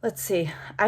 let's see, I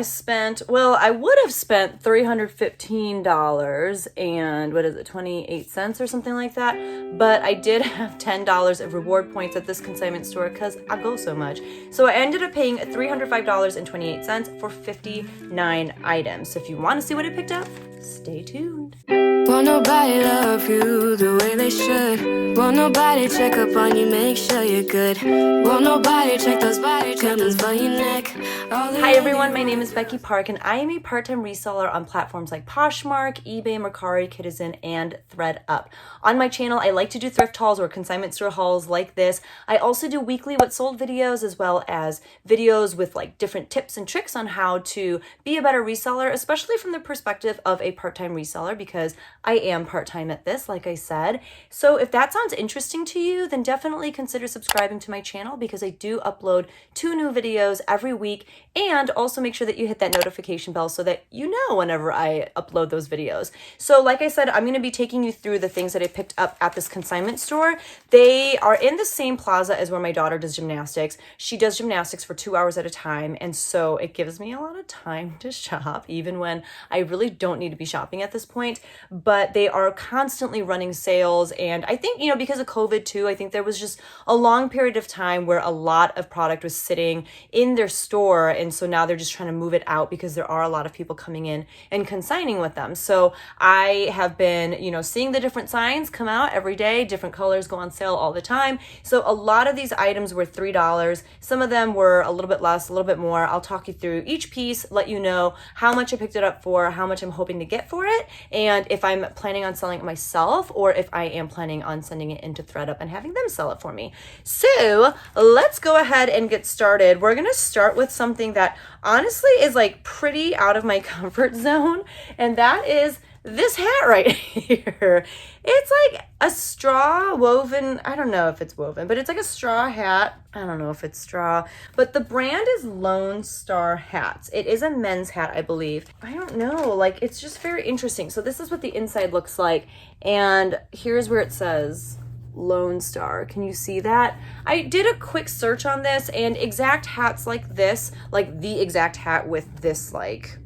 would have spent $315 and what is it, 28 cents or something like that. But I did have $10 of reward points at this consignment store because I go so much. So I ended up paying $305.28 for 59 items. So if you want to see what I picked up, stay tuned. Won't nobody love you the way they should. Won't nobody check up on you, make sure you're good. Won't nobody check those body treatments for your neck. Hi everyone, my name is Becky Park and I am a part-time reseller on platforms like Poshmark, eBay, Mercari, Citizen, and thredUP. On my channel, I like to do thrift hauls or consignment store hauls like this. I also do weekly what sold videos as well as videos with like different tips and tricks on how to be a better reseller, especially from the perspective of a part-time reseller because I am part-time at this, like I said. So if that sounds interesting to you, then definitely consider subscribing to my channel because I do upload 2 new videos every week, and also make sure that you hit that notification bell so that you know whenever I upload those videos. So like I said, I'm going to be taking you through the things that I picked up at this consignment store. They are in the same plaza as where my daughter does gymnastics. She does gymnastics for 2 hours at a time, and so it gives me a lot of time to shop, even when I really don't need to be shopping at this point. But they are constantly running sales, and I think, because of COVID too, I think there was just a long period of time where a lot of product was sitting in their store, and so now they're just trying to move it out because there are a lot of people coming in and consigning with them. So I have been, seeing the different signs come out every day, different colors go on sale all the time. So a lot of these items were $3. Some of them were a little bit less, a little bit more. I'll talk you through each piece, let you know how much I picked it up for, how much I'm hoping to get for it, and if I'm planning on selling it myself or if I am planning on sending it into thredUP and having them sell it for me. So let's go ahead and get started. We're going to start with something that honestly is like pretty out of my comfort zone, and that is this hat right here. It's like a straw woven, I don't know if it's woven, but it's like a straw hat. I don't know if it's straw, but the brand is Lone Star Hats. It is a men's hat, I believe. I don't know, like it's just very interesting. So this is what the inside looks like, and here's where it says Lone Star. Can you see that? I did a quick search on this, and exact hats like this, like the exact hat with this like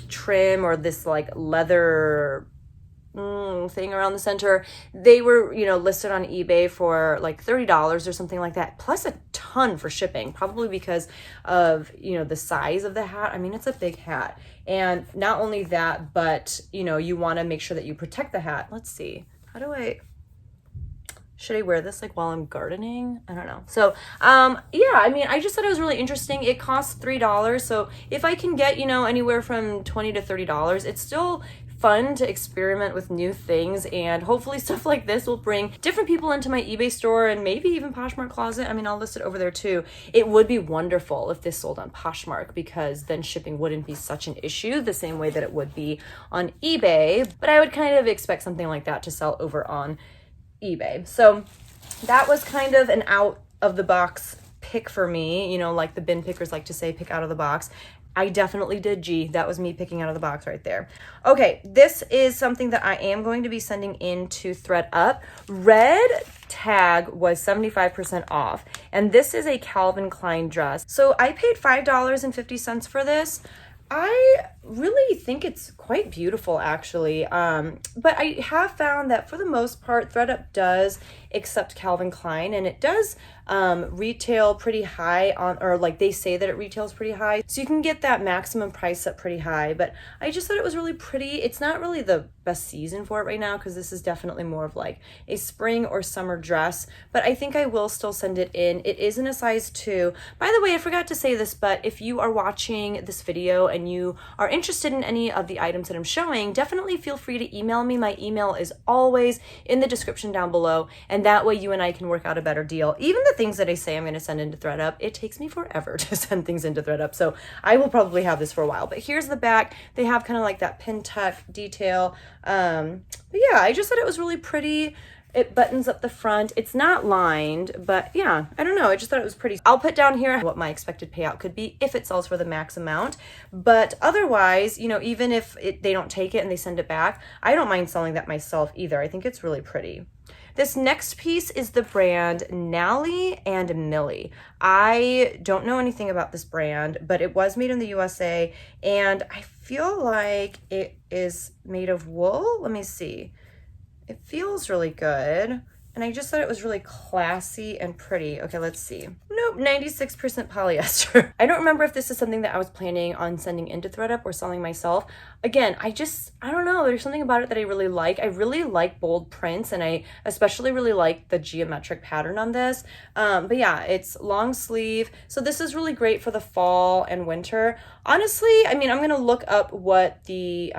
trim or this like leather thing around the center, they were listed on eBay for like $30 or something like that, plus a ton for shipping, probably because of the size of the hat. I mean, it's a big hat, and not only that, but you want to make sure that you protect the hat. Let's see, should I wear this like while I'm gardening? I don't know. So, yeah, I mean, I just thought it was really interesting. It costs $3. So if I can get, anywhere from $20 to $30, it's still fun to experiment with new things, and hopefully stuff like this will bring different people into my eBay store and maybe even Poshmark closet. I mean, I'll list it over there too. It would be wonderful if this sold on Poshmark because then shipping wouldn't be such an issue the same way that it would be on eBay, but I would kind of expect something like that to sell over on eBay. So that was kind of an out of the box pick for me, like the bin pickers like to say, pick out of the box. I definitely did G. That was me picking out of the box right there. Okay, this is something that I am going to be sending into thredUP. Red tag was 75% off, and this is a Calvin Klein dress. So I paid $5.50 for this. I really think it's quite beautiful, actually. But I have found that for the most part, thredUP does accept Calvin Klein, and it does retail pretty high on, or like they say that it retails pretty high. So you can get that maximum price up pretty high, but I just thought it was really pretty. It's not really the best season for it right now because this is definitely more of like a spring or summer dress, but I think I will still send it in. It is in a size 2. By the way, I forgot to say this, but if you are watching this video and you are interested in any of the items that I'm showing, definitely feel free to email me. My email is always in the description down below, and that way you and I can work out a better deal. Even the things that I say I'm going to send into thredUP, it takes me forever to send things into thredUP, so I will probably have this for a while. But here's the back. They have kind of like that pin tuck detail. But yeah, I just thought it was really pretty. It buttons up the front. It's not lined, but yeah, I don't know. I just thought it was pretty. I'll put down here what my expected payout could be if it sells for the max amount. But otherwise, even if they don't take it and they send it back, I don't mind selling that myself either. I think it's really pretty. This next piece is the brand Nally and Millie. I don't know anything about this brand, but it was made in the USA, and I feel like it is made of wool. Let me see. It feels really good. And I just thought it was really classy and pretty. Okay, let's see. Nope, 96% polyester. I don't remember if this is something that I was planning on sending into thredUP or selling myself. Again, I don't know. There's something about it that I really like. I really like bold prints, and I especially really like the geometric pattern on this. But yeah, it's long sleeve. So this is really great for the fall and winter. Honestly, I mean, I'm gonna look up what the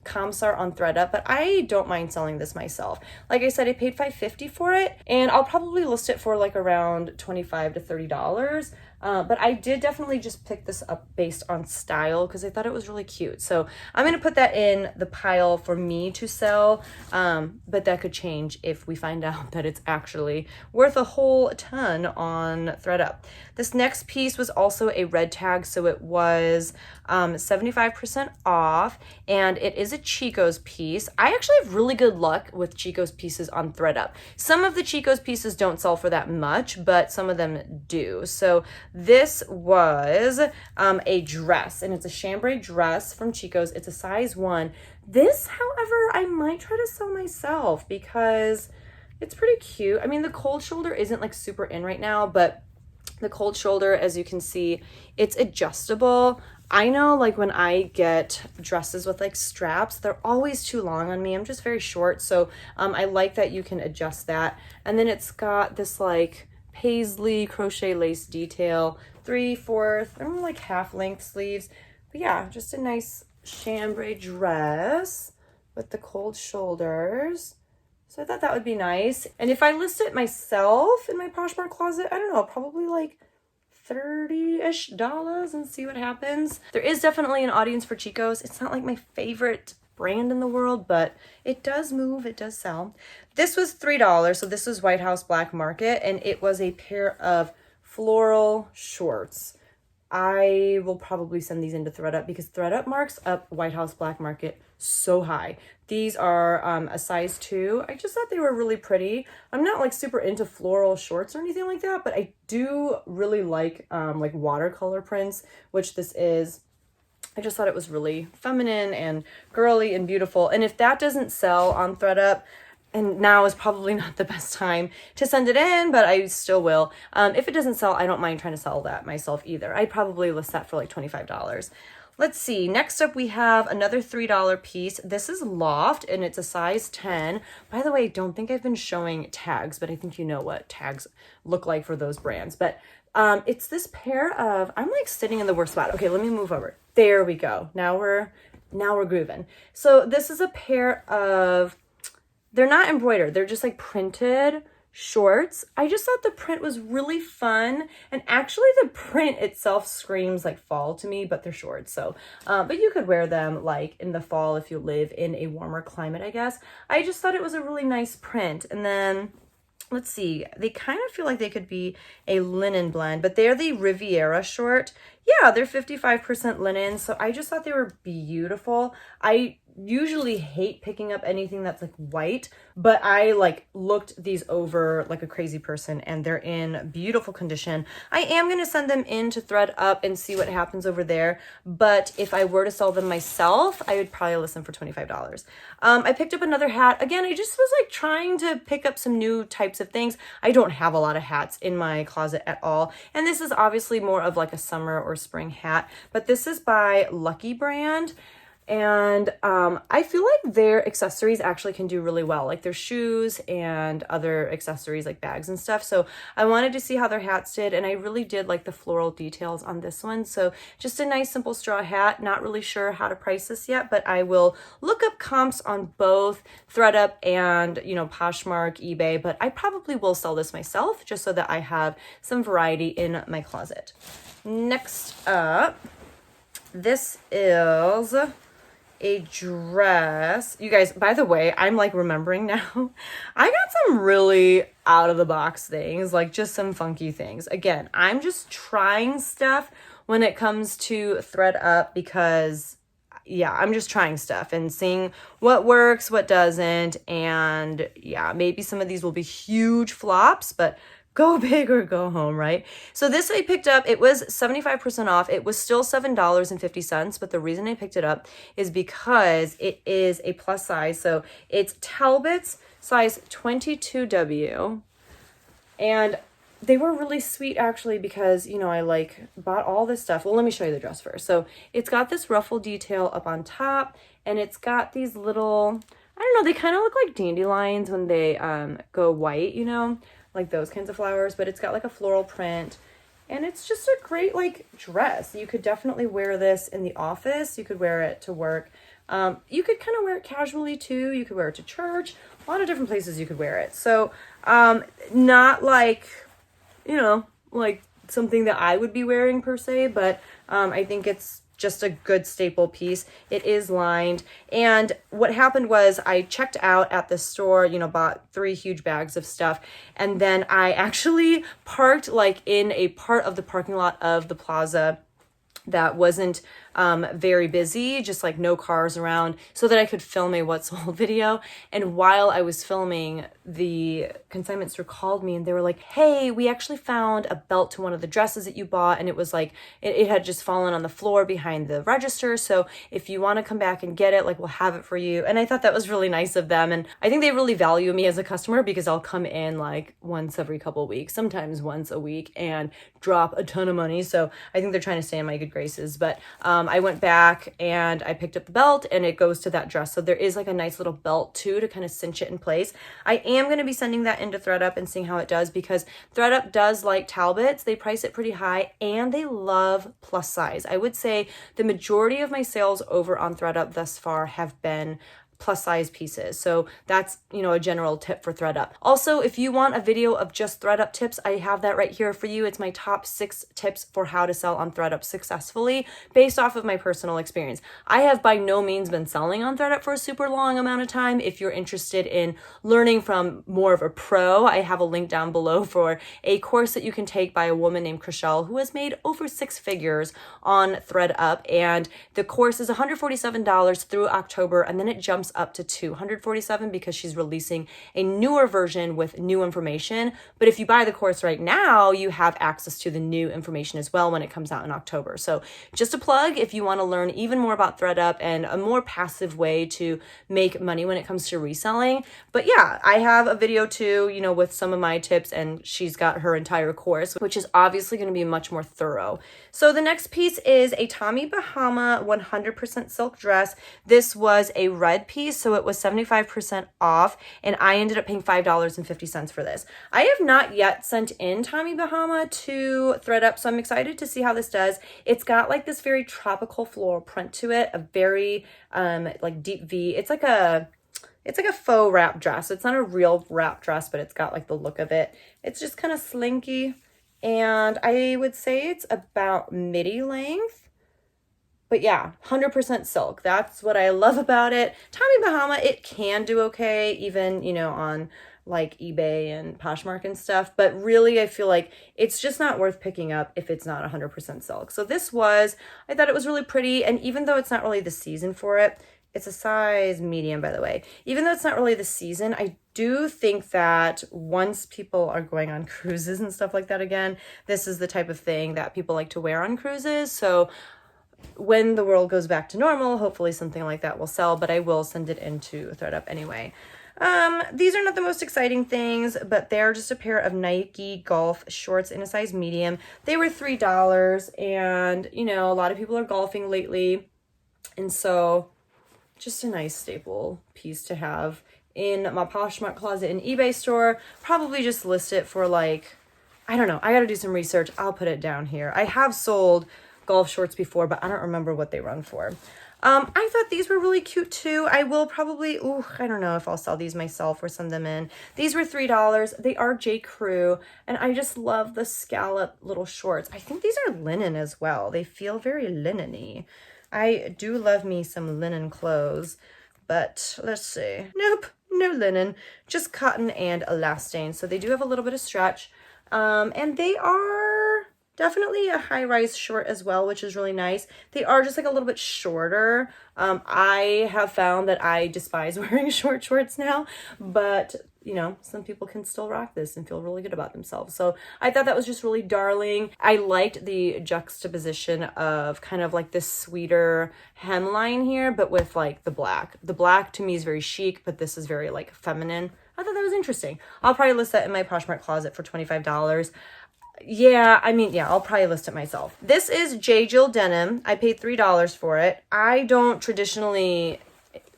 comps are on thredUP, but I don't mind selling this myself. Like I said, I paid $5.50 for it, and I'll probably list it for like around $25 to $30. But I did definitely just pick this up based on style because I thought it was really cute. So I'm going to put that in the pile for me to sell, but that could change if we find out that it's actually worth a whole ton on thredUP. This next piece was also a red tag, so it was 75% off, and it is a Chico's piece. I actually have really good luck with Chico's pieces on thredUP. Some of the Chico's pieces don't sell for that much, but some of them do. So this was a dress, and it's a chambray dress from Chico's. It's a size 1. This, however, I might try to sell myself because it's pretty cute. I mean, the cold shoulder isn't like super in right now, but the cold shoulder, as you can see, it's adjustable. I know like when I get dresses with like straps, they're always too long on me. I'm just very short. So I like that you can adjust that. And then it's got this like paisley crochet lace detail, 3/4, I'm like half length sleeves. But yeah, just a nice chambray dress with the cold shoulders. So I thought that would be nice. And if I list it myself in my Poshmark closet, I don't know, probably like $30-ish and see what happens. There is definitely an audience for Chico's. It's not like my favorite brand in the world, but it does move, it does sell. This was $3, so this was White House Black Market, and it was a pair of floral shorts. I will probably send these into thredUP because thredUP marks up White House Black Market so high. These are a size 2. I just thought they were really pretty. I'm not like super into floral shorts or anything like that, but I do really like watercolor prints, which this is. I just thought it was really feminine and girly and beautiful. And if that doesn't sell on thredUP, and now is probably not the best time to send it in, but I still will. If it doesn't sell, I don't mind trying to sell that myself either. I'd probably list that for like $25. Let's see. Next up, we have another $3 piece. This is Loft, and it's a size 10. By the way, I don't think I've been showing tags, but I think you know what tags look like for those brands. But it's this pair of, I'm like sitting in the worst spot. Okay, let me move over. There we go. Now we're grooving. So this is a pair of, they're not embroidered. They're just like printed shorts. I just thought the print was really fun, and actually the print itself screams like fall to me, but they're shorts. So, but you could wear them like in the fall if you live in a warmer climate, I guess. I just thought it was a really nice print. And then let's see, they kind of feel like they could be a linen blend, but they're the Riviera short. Yeah, they're 55% linen. So I just thought they were beautiful. I usually hate picking up anything that's like white, but I like looked these over like a crazy person, and they're in beautiful condition. I am going to send them into thredUP and see what happens over there, but if I were to sell them myself, I would probably list them for $25. I picked up another hat. Again, I just was like trying to pick up some new types of things. I don't have a lot of hats in my closet at all, and this is obviously more of like a summer or spring hat, but this is by Lucky Brand. And I feel like their accessories actually can do really well, like their shoes and other accessories like bags and stuff. So I wanted to see how their hats did, and I really did like the floral details on this one. So just a nice simple straw hat. Not really sure how to price this yet, but I will look up comps on both thredUP and, you know, Poshmark, eBay, but I probably will sell this myself just so that I have some variety in my closet. Next up, this is a dress. You guys, by the way, I'm like remembering now, I got some really out of the box things, like just some funky things. Again, I'm just trying stuff when it comes to thredUP because yeah, I'm just trying stuff and seeing what works, what doesn't. And yeah, maybe some of these will be huge flops, but go big or go home, right? So this I picked up, it was 75% off. It was still $7.50, but the reason I picked it up is because it is a plus size. So it's Talbot's size 22W. And they were really sweet actually because, you know, I like bought all this stuff. Well, let me show you the dress first. So it's got this ruffle detail up on top, and it's got these little, I don't know, they kind of look like dandelions when they go white, you know, like those kinds of flowers, but it's got like a floral print. And it's just a great like dress. You could definitely wear this in the office. You could wear it to work. You could kind of wear it casually too. You could wear it to church. A lot of different places you could wear it. So not like, you know, like something that I would be wearing per se, but I think it's just a good staple piece. It is lined. And what happened was I checked out at the store, you know, bought 3 huge bags of stuff. And then I actually parked like in a part of the parking lot of the plaza that wasn't very busy, just like no cars around, so that I could film a what sold video. And while I was filming, the consignment store called me and they were like, hey, we actually found a belt to one of the dresses that you bought, and it was like it had just fallen on the floor behind the register, so if you want to come back and get it, like, we'll have it for you. And I thought that was really nice of them, and I think they really value me as a customer because I'll come in like once every couple of weeks, sometimes once a week, and drop a ton of money. So I think they're trying to stay in my good graces. But I went back and I picked up the belt, and it goes to that dress. So there is like a nice little belt too to kind of cinch it in place. I am going to be sending that into thredUP and seeing how it does, because thredUP does like Talbots. They price it pretty high and they love plus size. I would say the majority of my sales over on thredUP thus far have been plus size pieces. So that's, you know, a general tip for thredUP. Also, if you want a video of just thredUP tips, I have that right here for you. It's my top 6 tips for how to sell on thredUP successfully based off of my personal experience. I have by no means been selling on thredUP for a super long amount of time. If you're interested in learning from more of a pro, I have a link down below for a course that you can take by a woman named Chriselle who has made over 6 figures on thredUP. And the course is $147 through October, and then it jumps up to $247 because she's releasing a newer version with new information. But if you buy the course right now, you have access to the new information as well when it comes out in October. So just a plug if you want to learn even more about thredUP and a more passive way to make money when it comes to reselling. But yeah, I have a video too, you know, with some of my tips, and she's got her entire course, which is obviously going to be much more thorough. So the next piece is a Tommy Bahama 100% silk dress. This was a red piece, so it was 75% off, and I ended up paying $5.50 for this. I have not yet sent in Tommy Bahama to thredUP, so I'm excited to see how this does. It's got like this very tropical floral print to it, a very like deep V. It's like a faux wrap dress. It's not a real wrap dress, but it's got like the look of it. It's just kind of slinky, and I would say it's about midi length. But yeah, 100% silk. That's what I love about it. Tommy Bahama, it can do okay, even, you know, on like eBay and Poshmark and stuff. But really, I feel like it's just not worth picking up if it's not 100% silk. So this was, I thought it was really pretty. And even though it's not really the season for it, it's a size medium, by the way. Even though it's not really the season, I do think that once people are going on cruises and stuff like that again, this is the type of thing that people like to wear on cruises. So when the world goes back to normal, hopefully something like that will sell, but I will send it into thredUP anyway. These are not the most exciting things, but they're just a pair of Nike golf shorts in a size medium. They were $3, and, you know, a lot of people are golfing lately, and so just a nice staple piece to have in my Poshmark closet and eBay store. Probably just list it for like, I don't know, I gotta do some research. I'll put it down here. I have sold golf shorts before, but I don't remember what they run for. I thought these were really cute too. I will probably, I don't know if I'll sell these myself or send them in. These were $3. They are J. Crew, and I just love the scallop little shorts. I think these are linen as well. They feel very linen-y. I do love me some linen clothes, but let's see. Nope, no linen, just cotton and elastane. So they do have a little bit of stretch, and they are Definitely a high-rise short as well, which is really nice. They are just like a little bit shorter. I have found that I despise wearing short shorts now, but you know, some people can still rock this and feel really good about themselves. So I thought that was just really darling. I liked the juxtaposition of kind of like this sweeter hemline here, but with like the black. The black to me is very chic, but this is very like feminine. I thought that was interesting. I'll probably list that in my Poshmark closet for $25. Yeah, I mean, yeah, I'll probably list it myself. This is Jill Denim. I paid $3 for it. I don't traditionally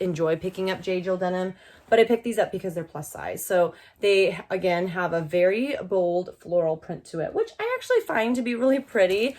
enjoy picking up Jill Denim, but I picked these up because they're plus size. So they, again, have a very bold floral print to it, which I actually find to be really pretty.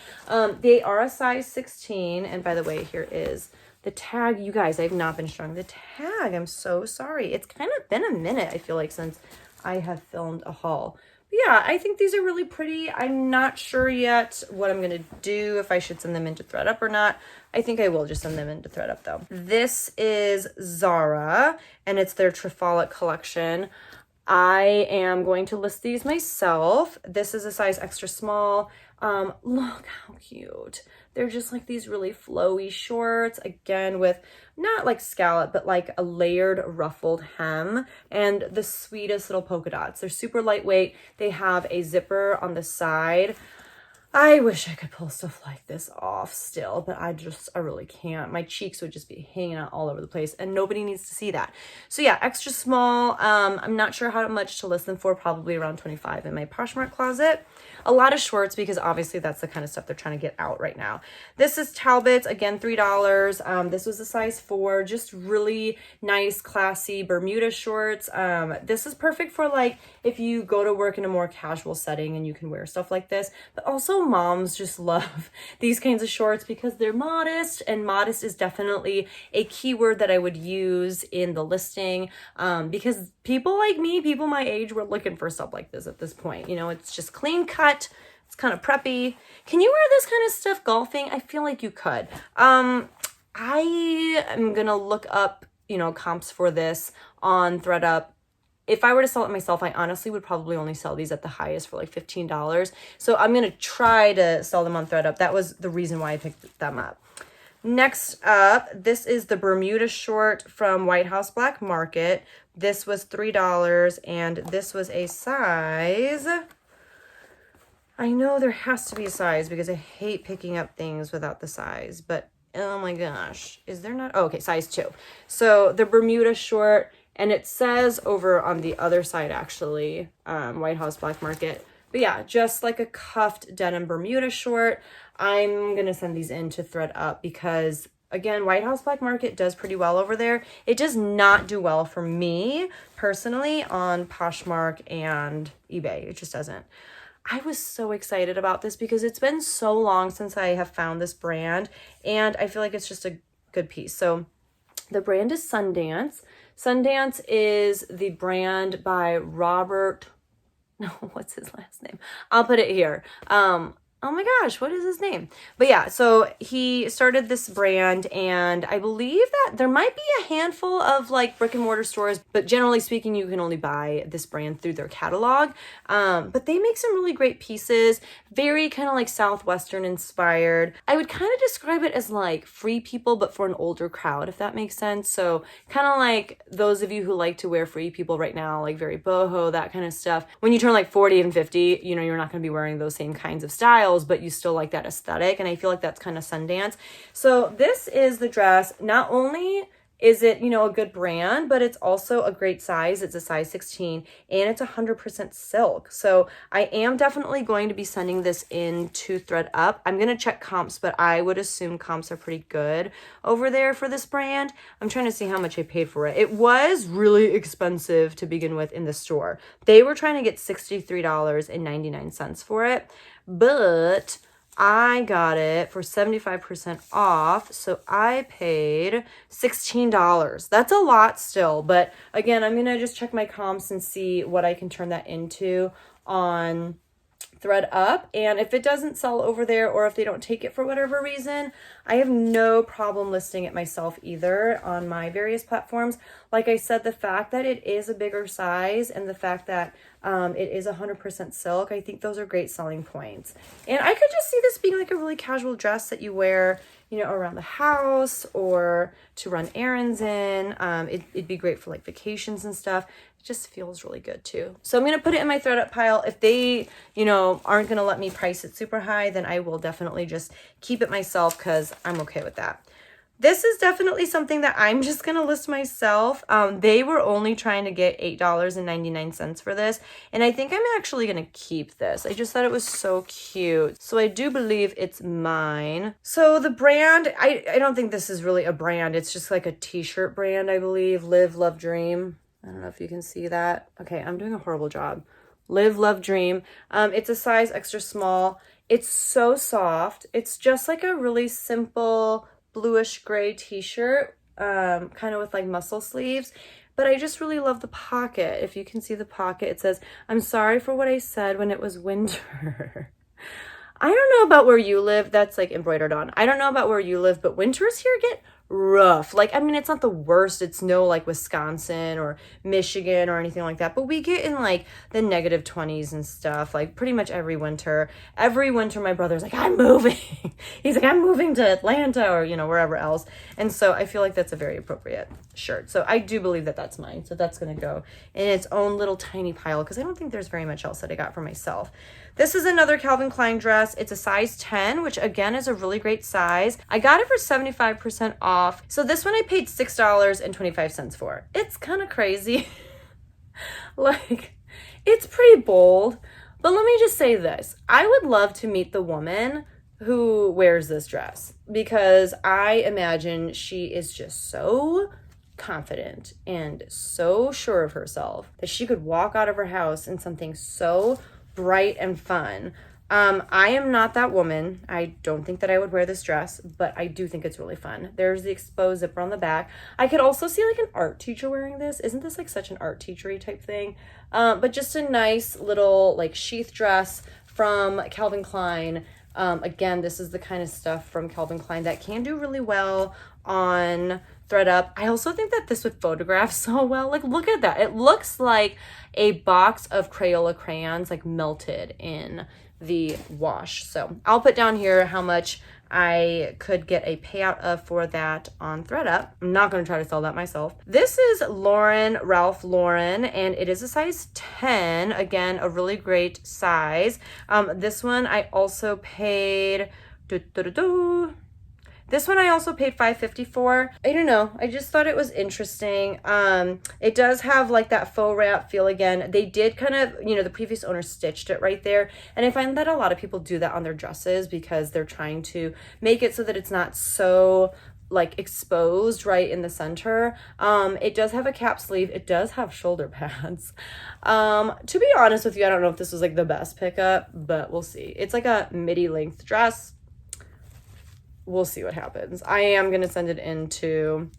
They are a size 16. And by the way, here is the tag. You guys, I've not been showing the tag. I'm so sorry. It's kind of been a minute, I feel like, since I have filmed a haul. But yeah, I think these are really pretty. I'm not sure yet what I'm going to do, if I should send them into thredUP or not. I think I will just send them into thredUP though. This is Zara, and it's their Trifolic collection. I am going to list these myself. This is a size extra small. Look how cute. They're just like these really flowy shorts, again, with not like scallop, but like a layered ruffled hem and the sweetest little polka dots. They're super lightweight. They have a zipper on the side. I wish I could pull stuff like this off still, but I really can't. My cheeks would just be hanging out all over the place, and nobody needs to see that. So yeah, extra small. I'm not sure how much to list them for, probably around 25 in my Poshmark closet. A lot of shorts, because obviously that's the kind of stuff they're trying to get out right now. This is Talbot's, again, $3. This was a size 4, just really nice, classy Bermuda shorts. This is perfect for like if you go to work in a more casual setting and you can wear stuff like this, but also moms just love these kinds of shorts because they're modest, and modest is definitely a keyword that I would use in the listing, because people like me, people my age, were looking for stuff like this at this point. You know, it's just clean cut. It's kind of preppy. Can you wear this kind of stuff golfing? I feel like you could. I am gonna look up, you know, comps for this on thredUP. If I were to sell it myself, I honestly would probably only sell these at the highest for like $15. So I'm going to try to sell them on thredUP. That was the reason why I picked them up. Next up, this is the Bermuda short from White House Black Market. This was $3, and this was a size... I know there has to be a size because I hate picking up things without the size, but oh my gosh, is there not? Oh, okay, size 2. So the Bermuda short, and it says over on the other side, actually, White House Black Market. But yeah, just like a cuffed denim Bermuda short. I'm going to send these into thredUP because, again, White House Black Market does pretty well over there. It does not do well for me, personally, on Poshmark and eBay. It just doesn't. I was so excited about this because it's been so long since I have found this brand, and I feel like it's just a good piece. So the brand is Sundance. Sundance is the brand by Robert. No, what's his last name? I'll put it here. Oh my gosh, what is his name? But yeah, so he started this brand, and I believe that there might be a handful of like brick and mortar stores, but generally speaking, you can only buy this brand through their catalog. But they make some really great pieces, very kind of like Southwestern inspired. I would kind of describe it as like Free People, but for an older crowd, if that makes sense. So kind of like those of you who like to wear Free People right now, like very boho, that kind of stuff. When you turn like 40 and 50, you know, you're not going to be wearing those same kinds of styles, but you still like that aesthetic, and I feel like that's kind of Sundance. So this is the dress. Not only is it, you know, a good brand, but it's also a great size. It's a size 16, and it's 100% silk. So I am definitely going to be sending this into thredUP. I'm going to check comps, but I would assume comps are pretty good over there for this brand. I'm trying to see how much I paid for it. It was really expensive to begin with in the store. They were trying to get $63.99 for it, but I got it for 75% off, so I paid $16. That's a lot still, but again, I'm going to just check my comps and see what I can turn that into on thredUP, and if it doesn't sell over there or if they don't take it for whatever reason, I have no problem listing it myself either on my various platforms. Like I said, the fact that it is a bigger size and the fact that it is 100% silk, I think those are great selling points. And I could just see this being like a really casual dress that you wear, you know, around the house or to run errands in. It'd be great for like vacations and stuff. It just feels really good too. So I'm going to put it in my thredUP pile. If they, you know, aren't going to let me price it super high, then I will definitely just keep it myself because I'm okay with that. This is definitely something that I'm just going to list myself. They were only trying to get $8.99 for this. And I think I'm actually going to keep this. I just thought it was so cute. So I do believe it's mine. So the brand, I don't think this is really a brand. It's just like a t-shirt brand, I believe. Live, Love, Dream. I don't know if you can see that. Okay, I'm doing a horrible job. Live, Love, Dream. It's a size extra small. It's so soft. It's just like a really simple bluish gray t-shirt, kind of with like muscle sleeves. But I just really love the pocket. If you can see the pocket, it says, "I'm sorry for what I said when it was winter." I don't know about where you live. That's like embroidered on. I don't know about where you live, but winters here get rough. Like, I mean, it's not the worst. It's no like Wisconsin or Michigan or anything like that, but we get in like the negative 20s and stuff, like pretty much every winter. Every winter, my brother's like, "I'm moving." He's like, "I'm moving to Atlanta," or, you know, wherever else. And so I feel like that's a very appropriate shirt. So I do believe that that's mine. So that's going to go in its own little tiny pile because I don't think there's very much else that I got for myself. This is another Calvin Klein dress. It's a size 10, which again is a really great size. I got it for 75% off. So this one I paid $6.25 for. It's kind of crazy. Like, it's pretty bold. But let me just say this. I would love to meet the woman who wears this dress because I imagine she is just so confident and so sure of herself that she could walk out of her house in something so bright and fun. I am not that woman. I don't think that I would wear this dress, but I do think it's really fun. There's the exposed zipper on the back. I could also see like an art teacher wearing this. Isn't this like such an art teachery type thing? But just a nice little like sheath dress from Calvin Klein. Again, this is the kind of stuff from Calvin Klein that can do really well on thredUP. I also think that this would photograph so well. Like, look at that. It looks like a box of Crayola crayons like melted in the wash. So I'll put down here how much I could get a payout of for that on thredUP. I'm not going to try to sell that myself. This is Ralph Lauren, and it is a size 10. Again, a really great size. This one I also paid This one I also paid $5.50 for. I don't know. I just thought it was interesting. It does have like that faux wrap feel again. They did kind of, you know, the previous owner stitched it right there. And I find that a lot of people do that on their dresses because they're trying to make it so that it's not so like exposed right in the center. It does have a cap sleeve. It does have shoulder pads. To be honest with you, I don't know if this was like the best pickup, but we'll see. It's like a midi length dress. We'll see what happens. I am going to send it into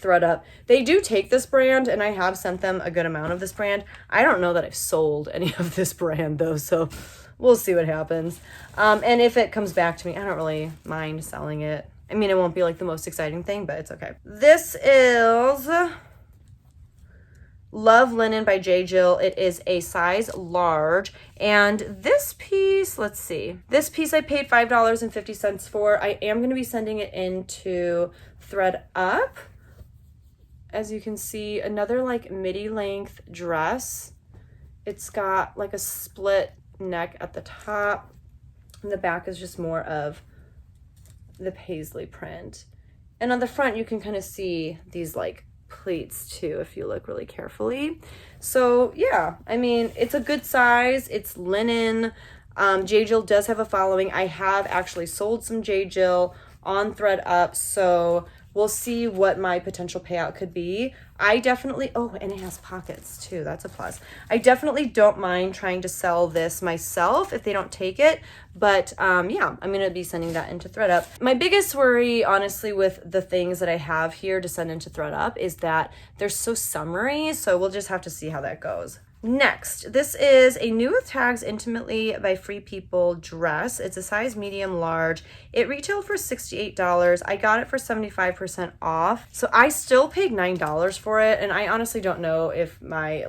thredUP. They do take this brand, and I have sent them a good amount of this brand. I don't know that I've sold any of this brand, though, so we'll see what happens. And if it comes back to me, I don't really mind selling it. I mean, it won't be like the most exciting thing, but it's okay. This is Love Linen by Jill. It is a size large. And this piece, let's see. This piece I paid $5.50 for. I am going to be sending it into thredUP. As you can see, another like midi length dress. It's got like a split neck at the top. And the back is just more of the paisley print. And on the front, you can kind of see these like pleats too if you look really carefully. So yeah, I mean, it's a good size. It's linen. Jill does have a following. I have actually sold some Jill on thredUP, so we'll see what my potential payout could be. I definitely, oh, and it has pockets too. That's a plus. I definitely don't mind trying to sell this myself if they don't take it. But yeah, I'm going to be sending that into thredUP. My biggest worry, honestly, with the things that I have here to send into thredUP is that they're so summery. So we'll just have to see how that goes. Next, this is a new with tags Intimately by Free People dress. It's a size medium large. It retailed for $68. I got it for 75% off. So I still paid $9 for it, and I honestly don't know if my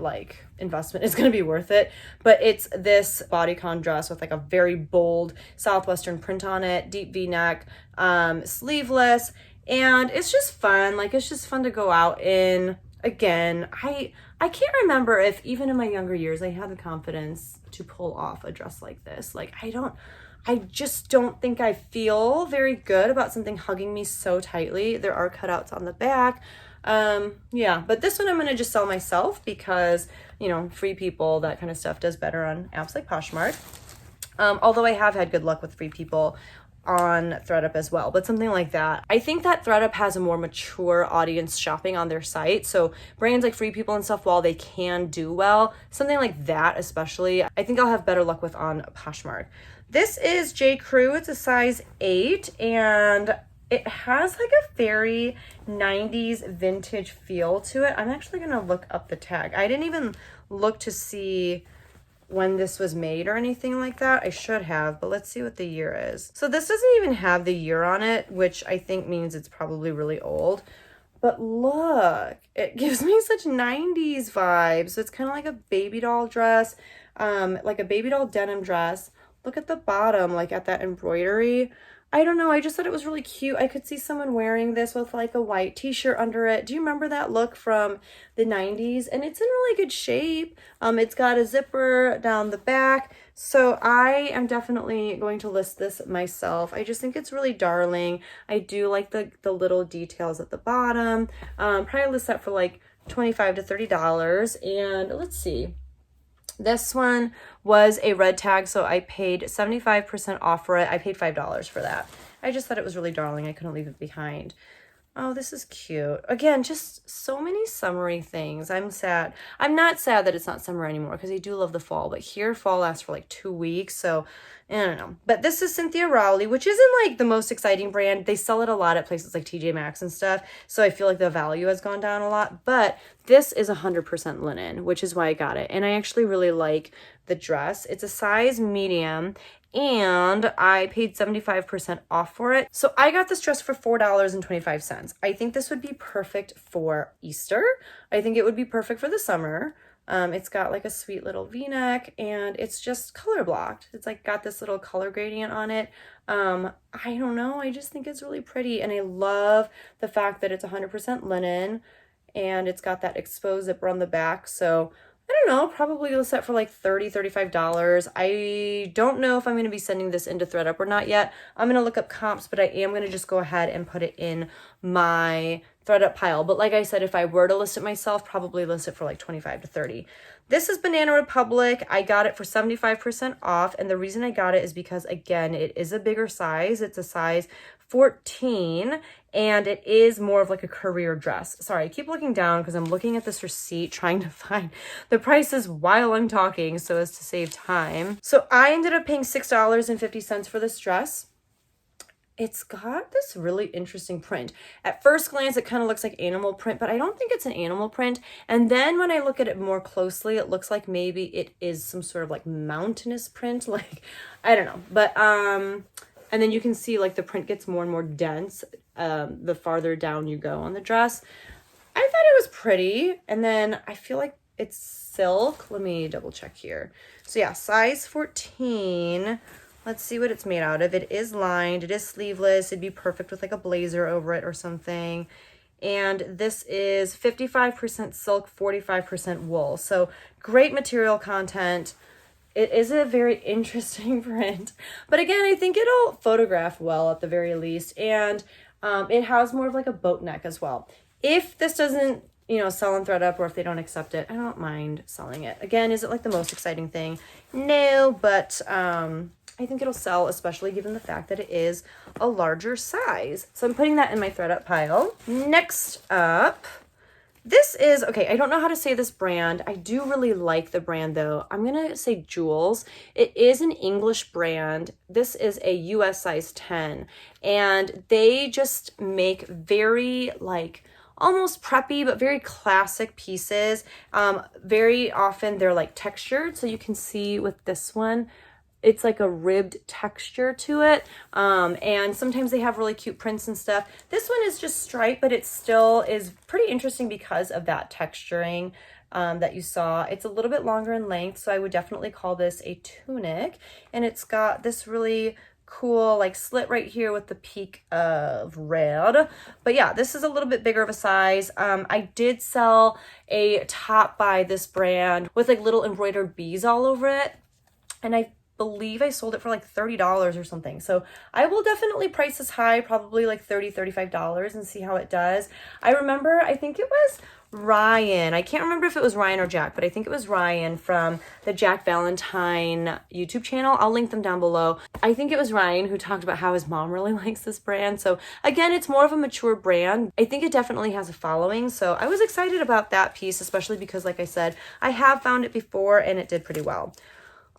investment is going to be worth it, but it's this bodycon dress with like a very bold southwestern print on it, deep V-neck, sleeveless, and it's just fun. Like, it's just fun to go out in. Again, I can't remember if even in my younger years I had the confidence to pull off a dress like this. Like, I just don't think I feel very good about something hugging me so tightly. There are cutouts on the back. Yeah, but this one I'm going to just sell myself because, you know, Free People, that kind of stuff does better on apps like Poshmark. Although I have had good luck with Free People on thredUP as well, but something like that. I think that thredUP has a more mature audience shopping on their site, so brands like Free People and stuff, while they can do well, something like that especially, I think I'll have better luck with on Poshmark. This is J. Crew. It's a size 8, and it has like a very 90s vintage feel to it. I'm actually gonna look up the tag. I didn't even look to see when this was made or anything like that. I should have, but let's see what the year is. So this doesn't even have the year on it, which I think means it's probably really old. But look, it gives me such 90s vibes. So it's kind of like a baby doll dress, like a baby doll denim dress. Look at the bottom, like at that embroidery. I don't know, I just thought it was really cute. I could see someone wearing this with like a white t-shirt under it. Do you remember that look from the 90s? And it's in really good shape. It's got a zipper down the back. So I am definitely going to list this myself. I just think it's really darling. I do like the little details at the bottom. Probably list that for like $25 to $30. And let's see. This one was a red tag, so I paid 75% off for it. I paid $5 for that. I just thought it was really darling. I couldn't leave it behind. Oh, this is cute. Again, just so many summery things. I'm sad. I'm not sad that it's not summer anymore because I do love the fall, but here fall lasts for like 2 weeks, so I don't know. But this is Cynthia Rowley, which isn't like the most exciting brand. They sell it a lot at places like TJ Maxx and stuff, so I feel like the value has gone down a lot. But this is 100% linen, which is why I got it. And I actually really like the dress. It's a size medium, and I paid 75% off for it. So I got this dress for $4.25. I think this would be perfect for Easter. I think it would be perfect for the summer. It's got like a sweet little V-neck, and it's just color blocked. It's like got this little color gradient on it. I don't know. I just think it's really pretty, and I love the fact that it's 100% linen, and it's got that exposed zipper on the back. So I don't know, probably it'll set for like $30, $35. I don't know if I'm going to be sending this into thredUP or not yet. I'm going to look up comps, but I am going to just go ahead and put it in my thredUP pile. But like I said, if I were to list it myself, probably list it for like 25 to 30. This is Banana Republic. I got it for 75% off. And the reason I got it is because, again, it is a bigger size. It's a size 14, and it is more of like a career dress. Sorry, I keep looking down because I'm looking at this receipt trying to find the prices while I'm talking so as to save time. So I ended up paying $6.50 for this dress. It's got this really interesting print. At first glance, it kind of looks like animal print, but I don't think it's an animal print. And then when I look at it more closely, it looks like maybe it is some sort of like mountainous print. Like, I don't know. But, and then you can see like the print gets more and more dense the farther down you go on the dress. I thought it was pretty. And then I feel like it's silk. Let me double check here. So yeah, size 14. Let's see what it's made out of. It is lined. It is sleeveless. It'd be perfect with like a blazer over it or something. And this is 55% silk, 45% wool. So great material content. It is a very interesting print. But again, I think it'll photograph well at the very least. And it has more of like a boat neck as well. If this doesn't, sell on thredUP, or if they don't accept it, I don't mind selling it. Again, is it like the most exciting thing? No, but I think it'll sell, especially given the fact that it is a larger size. So I'm putting that in my thredUP pile. Next up, this is, okay, I don't know how to say this brand. I do really like the brand though. I'm going to say Jules. It is an English brand. This is a US size 10. And they just make very like almost preppy, but very classic pieces. Very often they're like textured. So you can see with this one, it's like a ribbed texture to it. And sometimes they have really cute prints and stuff. This one is just striped, but it still is pretty interesting because of that texturing that you saw. It's a little bit longer in length, so I would definitely call this a tunic. And it's got this really cool like slit right here with the peak of red. But yeah, this is a little bit bigger of a size. I did sell a top by this brand with like little embroidered bees all over it, and I believe I sold it for like $30 or something. So I will definitely price this high, probably like $30, $35, and see how it does. I remember, I think it was Ryan. I can't remember if it was Ryan or Jack, but I think it was Ryan from the Jack Valentine YouTube channel. I'll link them down below. I think it was Ryan who talked about how his mom really likes this brand. So again, it's more of a mature brand. I think it definitely has a following. So I was excited about that piece, especially because like I said, I have found it before and it did pretty well.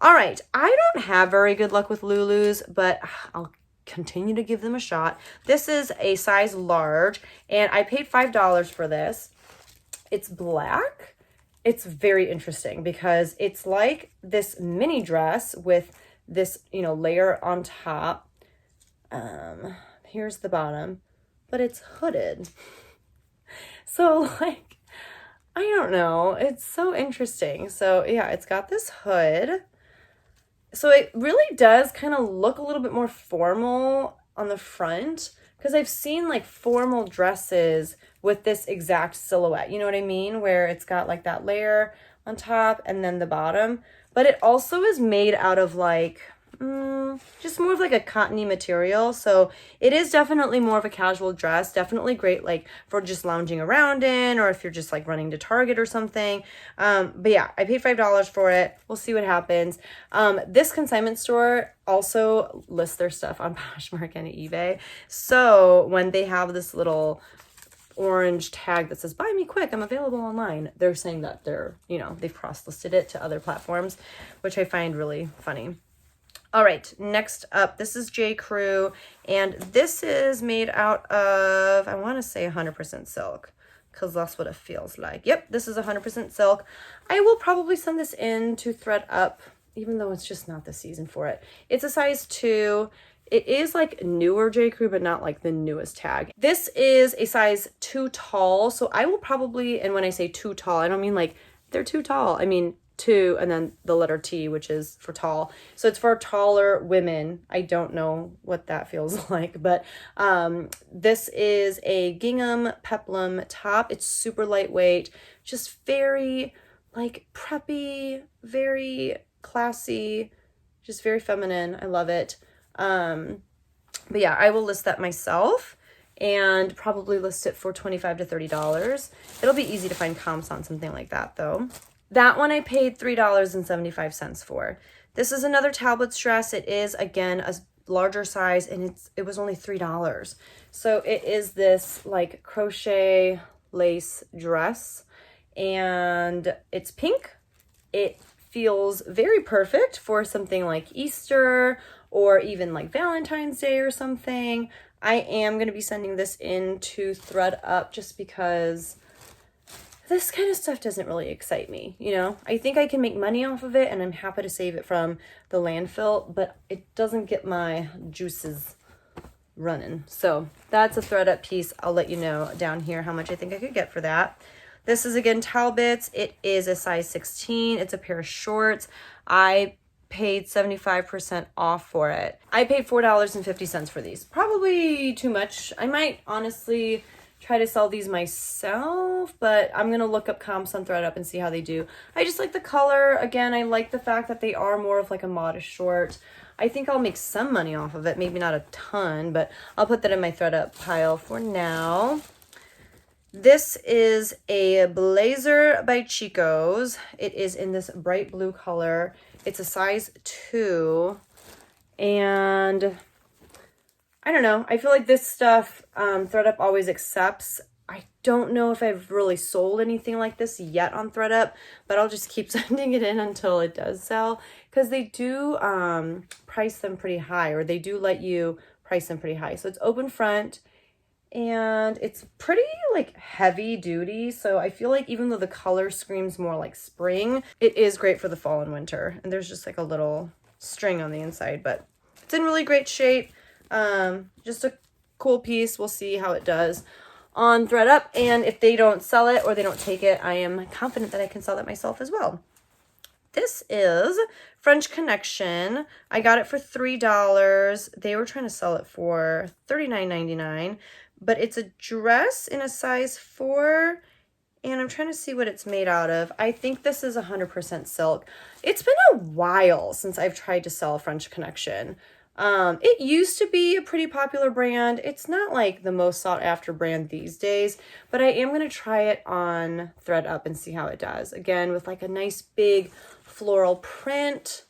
All right, I don't have very good luck with Lulus, but I'll continue to give them a shot. This is a size large, and I paid $5 for this. It's black. It's very interesting because it's like this mini dress with this, you know, layer on top. Here's the bottom, but it's hooded. So like, I don't know. It's so interesting. So yeah, it's got this hood. So it really does kind of look a little bit more formal on the front, because I've seen like formal dresses with this exact silhouette. You know what I mean? Where it's got like that layer on top and then the bottom. But it also is made out of like, just more of like a cottony material. So it is definitely more of a casual dress. Definitely great like for just lounging around in, or if you're just like running to Target or something. But yeah, I paid $5 for it. We'll see what happens. This consignment store also lists their stuff on Poshmark and eBay. So when they have this little orange tag that says buy me quick, I'm available online, they're saying that they're, you know, they've cross-listed it to other platforms, which I find really funny. All right, next up, this is J. Crew, and this is made out of, I want to say 100% silk, because that's what it feels like. Yep, this is 100% silk. I will probably send this in to thredUP, even though it's just not the season for it. It's a size 2. It is like newer J. Crew, but not like the newest tag. This is a size 2 tall, so I will probably, and when I say 2 tall, I don't mean like they're too tall. I mean 2 and then the letter T, which is for tall. So it's for taller women. I don't know what that feels like, but this is a Gingham Peplum top. It's super lightweight, just very like preppy, very classy, just very feminine. I love it. But yeah, I will list that myself and probably list it for $25 to $30. It'll be easy to find comps on something like that though. That one I paid $3.75 for. This is another Talbot's dress. It is, again, a larger size, and it was only $3. So it is this, like, crochet lace dress, and it's pink. It feels very perfect for something like Easter or even, like, Valentine's Day or something. I am going to be sending this in to thredUP just because this kind of stuff doesn't really excite me, you know? I think I can make money off of it and I'm happy to save it from the landfill, but it doesn't get my juices running. So that's a thredUP piece. I'll let you know down here how much I think I could get for that. This is again Talbot's. It is a size 16. It's a pair of shorts. I paid 75% off for it. I paid $4.50 for these. Probably too much. I might honestly try to sell these myself, but I'm gonna look up comps on thredUP and see how they do. I just like the color. Again, I like the fact that they are more of like a modish short. I think I'll make some money off of it, maybe not a ton, but I'll put that in my thredUP pile for now. This is a blazer by Chico's. It is in this bright blue color. It's a size 2, and I don't know. I feel like this stuff thredUP always accepts. I don't know if I've really sold anything like this yet on thredUP, but I'll just keep sending it in until it does sell, because they do price them pretty high, or they do let you price them pretty high. So it's open front, and it's pretty like heavy duty. So I feel like even though the color screams more like spring, it is great for the fall and winter. And there's just like a little string on the inside, but it's in really great shape. Just a cool piece. We'll see how it does on thredUP, and if they don't sell it or they don't take it, I am confident that I can sell it myself as well. This is French Connection. I got it for $3. They were trying to sell it for $39.99, but it's a dress in a size 4, and I'm trying to see what it's made out of. I think this is 100% silk. It's been a while since I've tried to sell French Connection. It used to be a pretty popular brand. It's not like the most sought after brand these days, but I am going to try it on thredUP and see how it does. Again, with like a nice big floral print.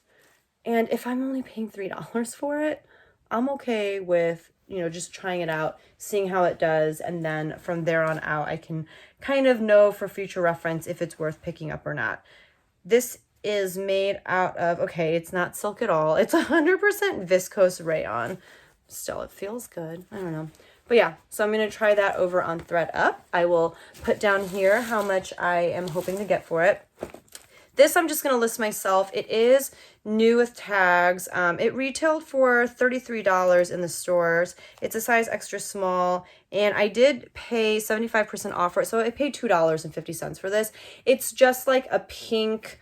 And if I'm only paying $3 for it, I'm okay with, you know, just trying it out, seeing how it does. And then from there on out, I can kind of know for future reference if it's worth picking up or not. This is made out of, okay, it's not silk at all. It's 100% viscose rayon. Still, it feels good. I don't know. But yeah, so I'm going to try that over on thredUP. I will put down here how much I am hoping to get for it. This I'm just going to list myself. It is new with tags. It retailed for $33 in the stores. It's a size extra small, and I did pay 75% off for it, so I paid $2.50 for this. It's just like a pink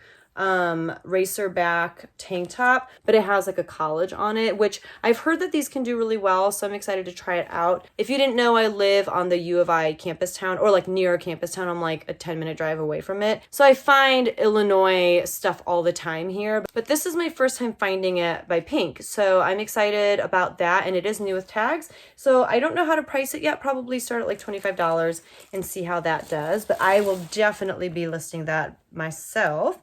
racer back tank top, but it has like a college on it, which I've heard that these can do really well, so I'm excited to try it out. If you didn't know, I live on the U of I campus town, or like near a campus town. I'm like a 10-minute drive away from it, so I find Illinois stuff all the time here, but this is my first time finding it by Pink, so I'm excited about that, and it is new with tags, so I don't know how to price it yet. Probably start at like $25 and see how that does, but I will definitely be listing that myself.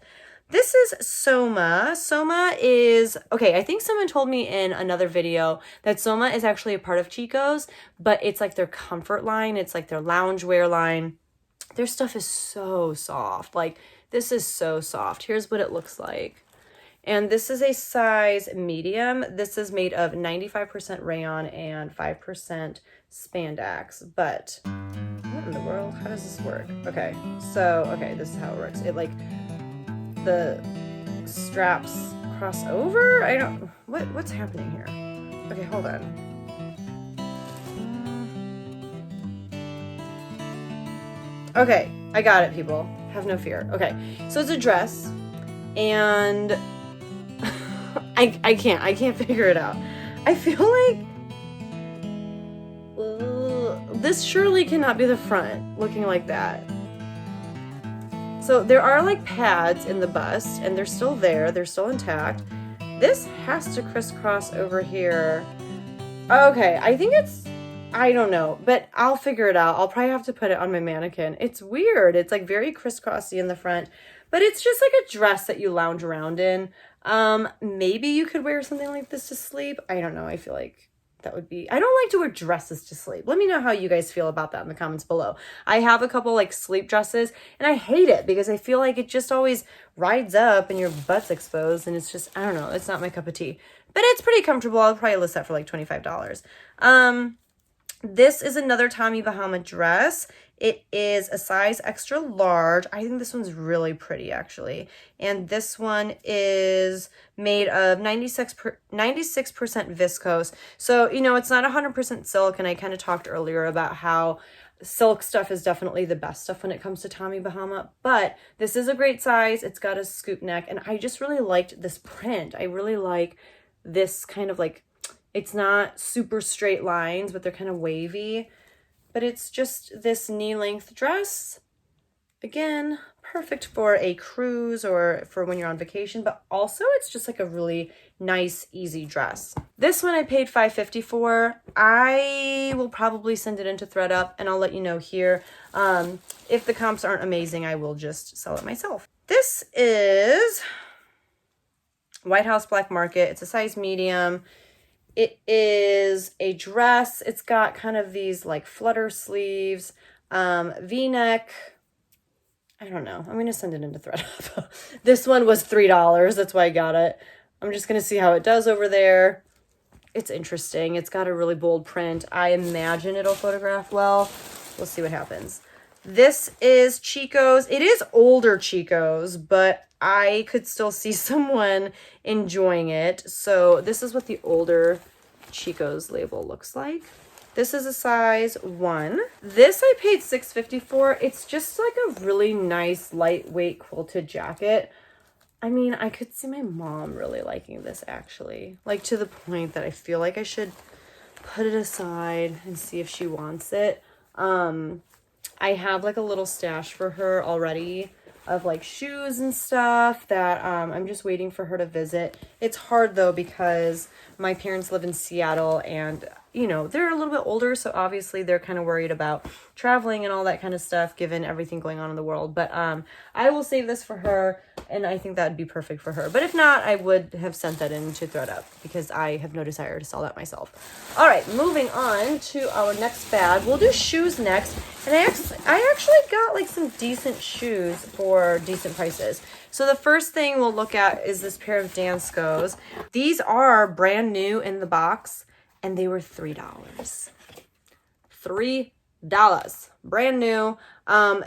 This is Soma. Soma is, okay, I think someone told me in another video that Soma is actually a part of Chico's, but it's like their comfort line. It's like their loungewear line. Their stuff is so soft. Like, this is so soft. Here's what it looks like. And this is a size medium. This is made of 95% rayon and 5% spandex. But what in the world? How does this work? Okay, so, okay, this is how it works. It like, the straps cross over? I don't, what's happening here? Okay, hold on. Okay, I got it, people. Have no fear. Okay, so it's a dress, and I can't figure it out. I feel like this surely cannot be the front looking like that. So there are like pads in the bust, and they're still there. They're still intact. This has to crisscross over here. Okay, I think it's, I don't know, but I'll figure it out. I'll probably have to put it on my mannequin. It's weird. It's like very crisscrossy in the front, but it's just like a dress that you lounge around in. Maybe you could wear something like this to sleep. I don't know. I feel like that would be, I don't like to wear dresses to sleep. Let me know how you guys feel about that in the comments below. I have a couple like sleep dresses, and I hate it because I feel like it just always rides up and your butt's exposed, and it's just, I don't know, it's not my cup of tea. But it's pretty comfortable. I'll probably list that for like $25. This is another Tommy Bahama dress. It is a size extra large. I think this one's really pretty, actually. And this one is made of 96% viscose. So, you know, it's not 100% silk. And I kind of talked earlier about how silk stuff is definitely the best stuff when it comes to Tommy Bahama. But this is a great size. It's got a scoop neck. And I just really liked this print. I really like this kind of like, it's not super straight lines, but they're kind of wavy. But it's just this knee-length dress. Again, perfect for a cruise or for when you're on vacation, but also it's just like a really nice, easy dress. This one I paid $5.50 for. I will probably send it into thredUP, and I'll let you know here. If the comps aren't amazing, I will just sell it myself. This is White House Black Market. It's a size medium. It is a dress. It's got kind of these like flutter sleeves, V-neck. I don't know. I'm going to send it into thredUP. This one was $3. That's why I got it. I'm just going to see how it does over there. it's interesting. It's got a really bold print. I imagine it'll photograph well. We'll see what happens. This is Chico's. It is older Chico's, but I could still see someone enjoying it. So this is what the older Chico's label looks like. This is a size 1. This I paid $6.50 for. It's just like a really nice lightweight quilted jacket. I mean, I could see my mom really liking this actually. Like to the point that I feel like I should put it aside and see if she wants it. I have like a little stash for her already of like shoes and stuff that I'm just waiting for her to visit. It's hard though because my parents live in Seattle and you know, they're a little bit older, so obviously they're kind of worried about traveling and all that kind of stuff given everything going on in the world. But I will save this for her, and I think that would be perfect for her. But if not, I would have sent that in to thredUP because I have no desire to sell that myself. All right, moving on to our next bag. We'll do shoes next. And I actually got like some decent shoes for decent prices. So the first thing we'll look at is this pair of Danskos. These are brand new in the box. And they were $3. $3. Brand new.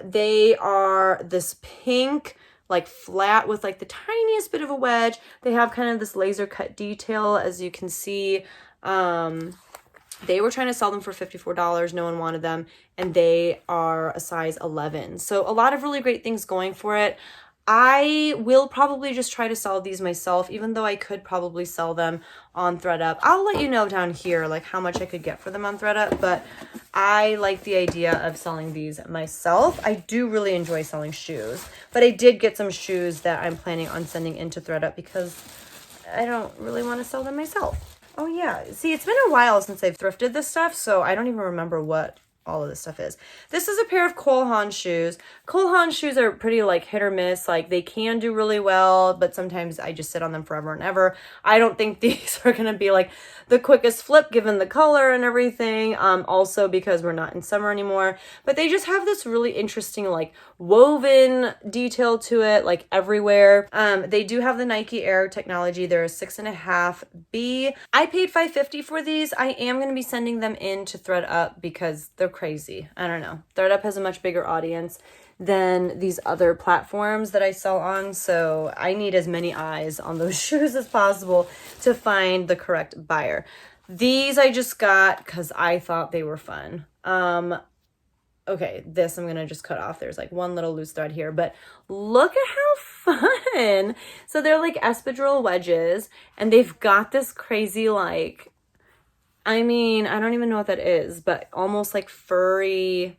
They are this pink, like flat with like the tiniest bit of a wedge. They have kind of this laser cut detail, as you can see. They were trying to sell them for $54. No one wanted them. And they are a size 11. So a lot of really great things going for it. I will probably just try to sell these myself, even though I could probably sell them on thredUP. I'll let you know down here like how much I could get for them on thredUP, but I like the idea of selling these myself. I do really enjoy selling shoes, but I did get some shoes that I'm planning on sending into thredUP because I don't really want to sell them myself. Oh yeah, see, it's been a while since I've thrifted this stuff, so I don't even remember what all of this stuff is. This is a pair of Cole Haan shoes. Cole Haan shoes are pretty like hit or miss. Like they can do really well, but sometimes I just sit on them forever and ever. I don't think these are going to be like the quickest flip given the color and everything. Also because we're not in summer anymore, but they just have this really interesting like woven detail to it, like everywhere. They do have the Nike Air technology. They're a 6.5B. I paid $5.50 for these. I am going to be sending them in to thredUP because they're crazy. I don't know. thredUP has a much bigger audience than these other platforms that I sell on, so I need as many eyes on those shoes as possible to find the correct buyer. These I just got because I thought they were fun. Okay, this I'm gonna just cut off. There's like one little loose thread here, but look at how fun. So they're like espadrille wedges, and they've got this crazy like, I mean, I don't even know what that is, but almost like furry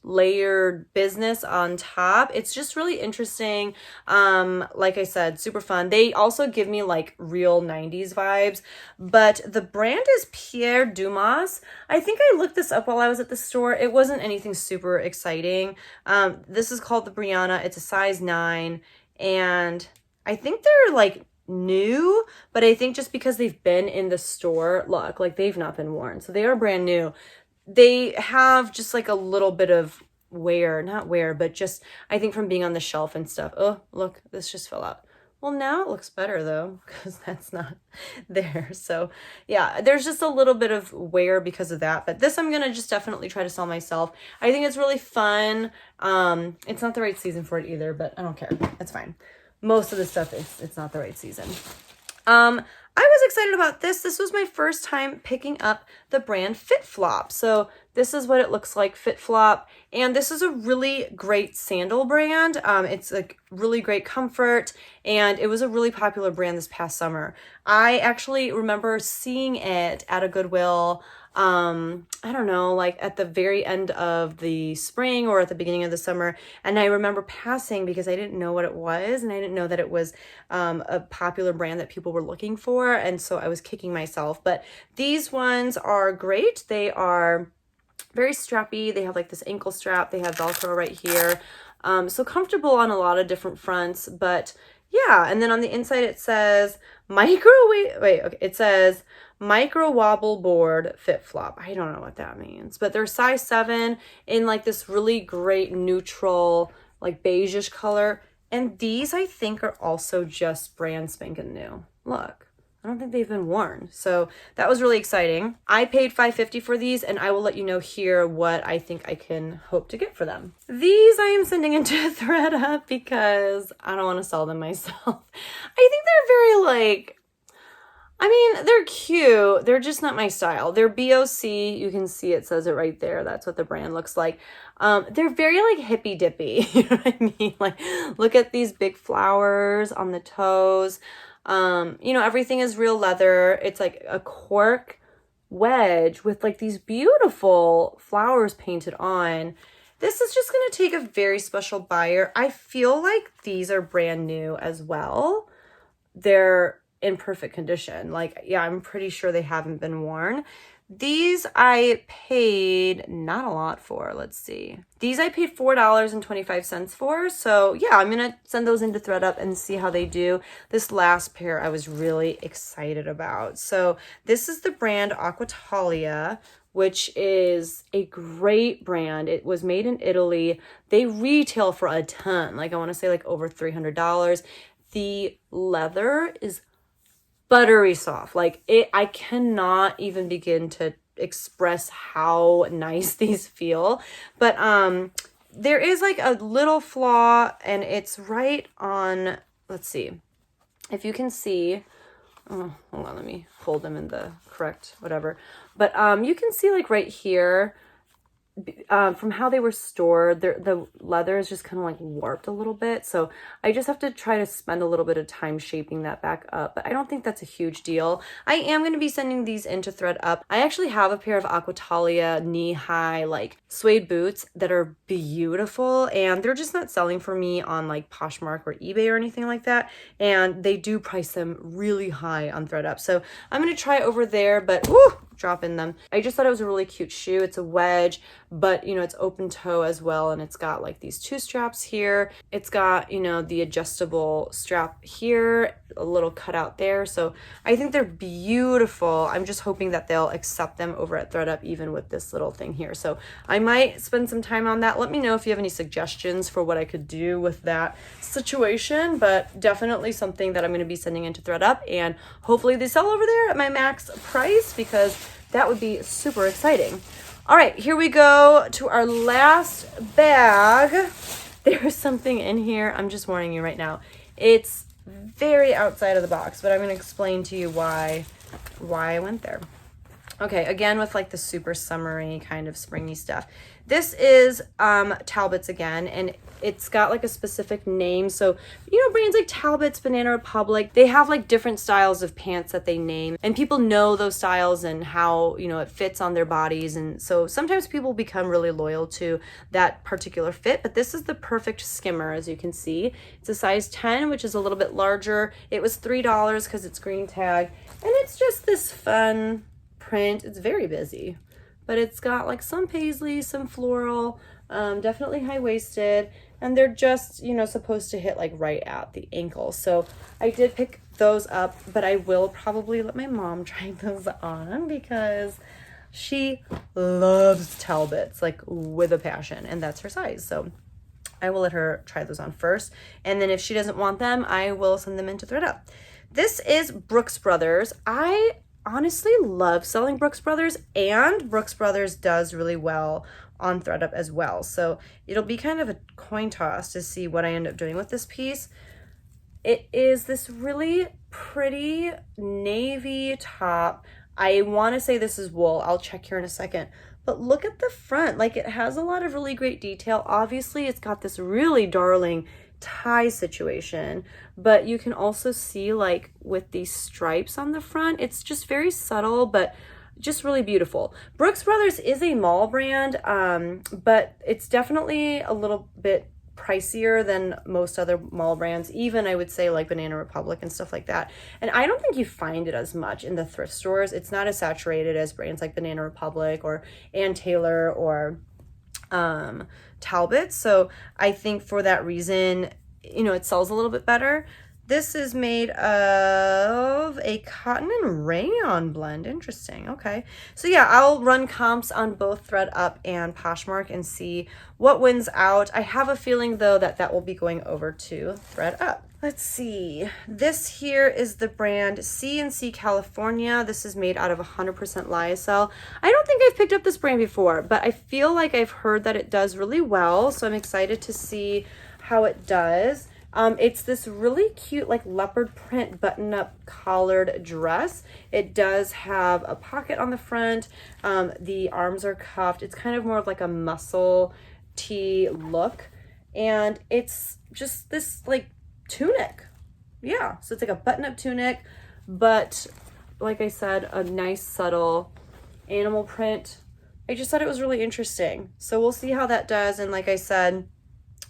layered business on top. It's just really interesting. Like I said, super fun. They also give me like real 90s vibes, but the brand is Pierre Dumas. I think I looked this up while I was at the store. It wasn't anything super exciting. This is called the Brianna. It's a size 9, and I think they're like new, but I think just because they've been in the store, look, like they've not been worn. So they are brand new. They have just like a little bit of not wear, but just I think from being on the shelf and stuff. Oh, look, this just fell out. Well, now it looks better though, because that's not there. So yeah, there's just a little bit of wear because of that. But this I'm going to just definitely try to sell myself. I think it's really fun. It's not the right season for it either, but I don't care. It's fine. Most of the stuff, it's not the right season. I was excited about this. This was my first time picking up the brand FitFlop. So this is what it looks like, FitFlop. And this is a really great sandal brand. It's like really great comfort, and it was a really popular brand this past summer. I actually remember seeing it at a Goodwill, I don't know, like at the very end of the spring or at the beginning of the summer. And I remember passing because I didn't know what it was, and I didn't know that it was a popular brand that people were looking for. And so I was kicking myself. But these ones are great. They are very strappy. They have like this ankle strap. They have Velcro right here. So comfortable on a lot of different fronts. But yeah, and then on the inside it says it says micro wobble board FitFlop. I don't know what that means, but they're size 7 in like this really great neutral, like beigeish color. And these I think are also just brand spanking new. Look, I don't think they've been worn. So that was really exciting. I paid $5.50 for these, and I will let you know here what I think I can hope to get for them. These I am sending into thredUP because I don't want to sell them myself. I think they're very like, I mean, they're cute. They're just not my style. They're BOC. You can see it says it right there. That's what the brand looks like. They're very like hippy dippy. You know what I mean? Like, look at these big flowers on the toes. You know, everything is real leather. It's like a cork wedge with like these beautiful flowers painted on. This is just going to take a very special buyer. I feel like these are brand new as well. They're in perfect condition. Like, yeah, I'm pretty sure they haven't been worn. These I paid not a lot for. Let's see. These I paid $4.25 for. So yeah, I'm going to send those into thredUP and see how they do. This last pair I was really excited about. So this is the brand Aquatalia, which is a great brand. It was made in Italy. They retail for a ton. Like, I want to say like over $300. The leather is buttery soft. Like, I cannot even begin to express how nice these feel. But there is like a little flaw, and it's right on, let's see if you can see. Oh, hold on, let me fold them in the correct whatever. But you can see like right here, from how they were stored, the leather is just kind of like warped a little bit. So I just have to try to spend a little bit of time shaping that back up. But I don't think that's a huge deal. I am going to be sending these into thredUP. I actually have a pair of Aquatalia knee-high like suede boots that are beautiful, and they're just not selling for me on like Poshmark or eBay or anything like that. And they do price them really high on thredUP. So I'm going to try over there, but woo, drop in them. I just thought it was a really cute shoe. It's a wedge, but you know, it's open toe as well, and it's got like these two straps here. It's got, you know, the adjustable strap here, a little cutout there. So I think they're beautiful. I'm just hoping that they'll accept them over at thredUP, even with this little thing here. So I might spend some time on that. Let me know if you have any suggestions for what I could do with that situation, but definitely something that I'm going to be sending into thredUP, and hopefully they sell over there at my max price, because that would be super exciting. All right, here we go to our last bag. There's something in here. I'm just warning you right now. It's very outside of the box, but I'm going to explain to you why I went there. Okay, again with like the super summery kind of springy stuff. This is Talbot's again, and it's got like a specific name. So, you know, brands like Talbot's, Banana Republic, they have like different styles of pants that they name, and people know those styles and how, you know, it fits on their bodies. And so sometimes people become really loyal to that particular fit, but this is the perfect skimmer, as you can see. It's a size 10, which is a little bit larger. It was $3 because it's green tag, and it's just this fun print. It's very busy, but it's got like some paisley, some floral, definitely high-waisted, and they're just, you know, supposed to hit like right at the ankle. So I did pick those up, but I will probably let my mom try those on because she loves Talbots like with a passion, and that's her size. So I will let her try those on first, and then if she doesn't want them, I will send them into thredUP. This is Brooks Brothers. I honestly love selling Brooks Brothers, and Brooks Brothers does really well on thredUP as well. So it'll be kind of a coin toss to see what I end up doing with this piece. It is this really pretty navy top. I want to say this is wool. I'll check here in a second. But look at the front. Like, it has a lot of really great detail. Obviously, it's got this really darling tie situation, but you can also see like with these stripes on the front, it's just very subtle, but just really beautiful. Brooks Brothers is a mall brand, but it's definitely a little bit pricier than most other mall brands, even I would say like Banana Republic and stuff like that. And I don't think you find it as much in the thrift stores. It's not as saturated as brands like Banana Republic or Ann Taylor or Talbot. So I think for that reason, you know, it sells a little bit better. This is made of a cotton and rayon blend. Interesting. Okay. So yeah, I'll run comps on both thredUP and Poshmark and see what wins out. I have a feeling though that will be going over to thredUP. Let's see. This here is the brand C&C California. This is made out of 100% lyocell. I don't think I've picked up this brand before, but I feel like I've heard that it does really well. So I'm excited to see how it does. It's this really cute like leopard print button-up collared dress. It does have a pocket on the front. The arms are cuffed. It's kind of more of like a muscle tee look. And it's just this like tunic. Yeah, so it's like a button-up tunic, but like I said, a nice subtle animal print. I just thought it was really interesting. So we'll see how that does. And like I said,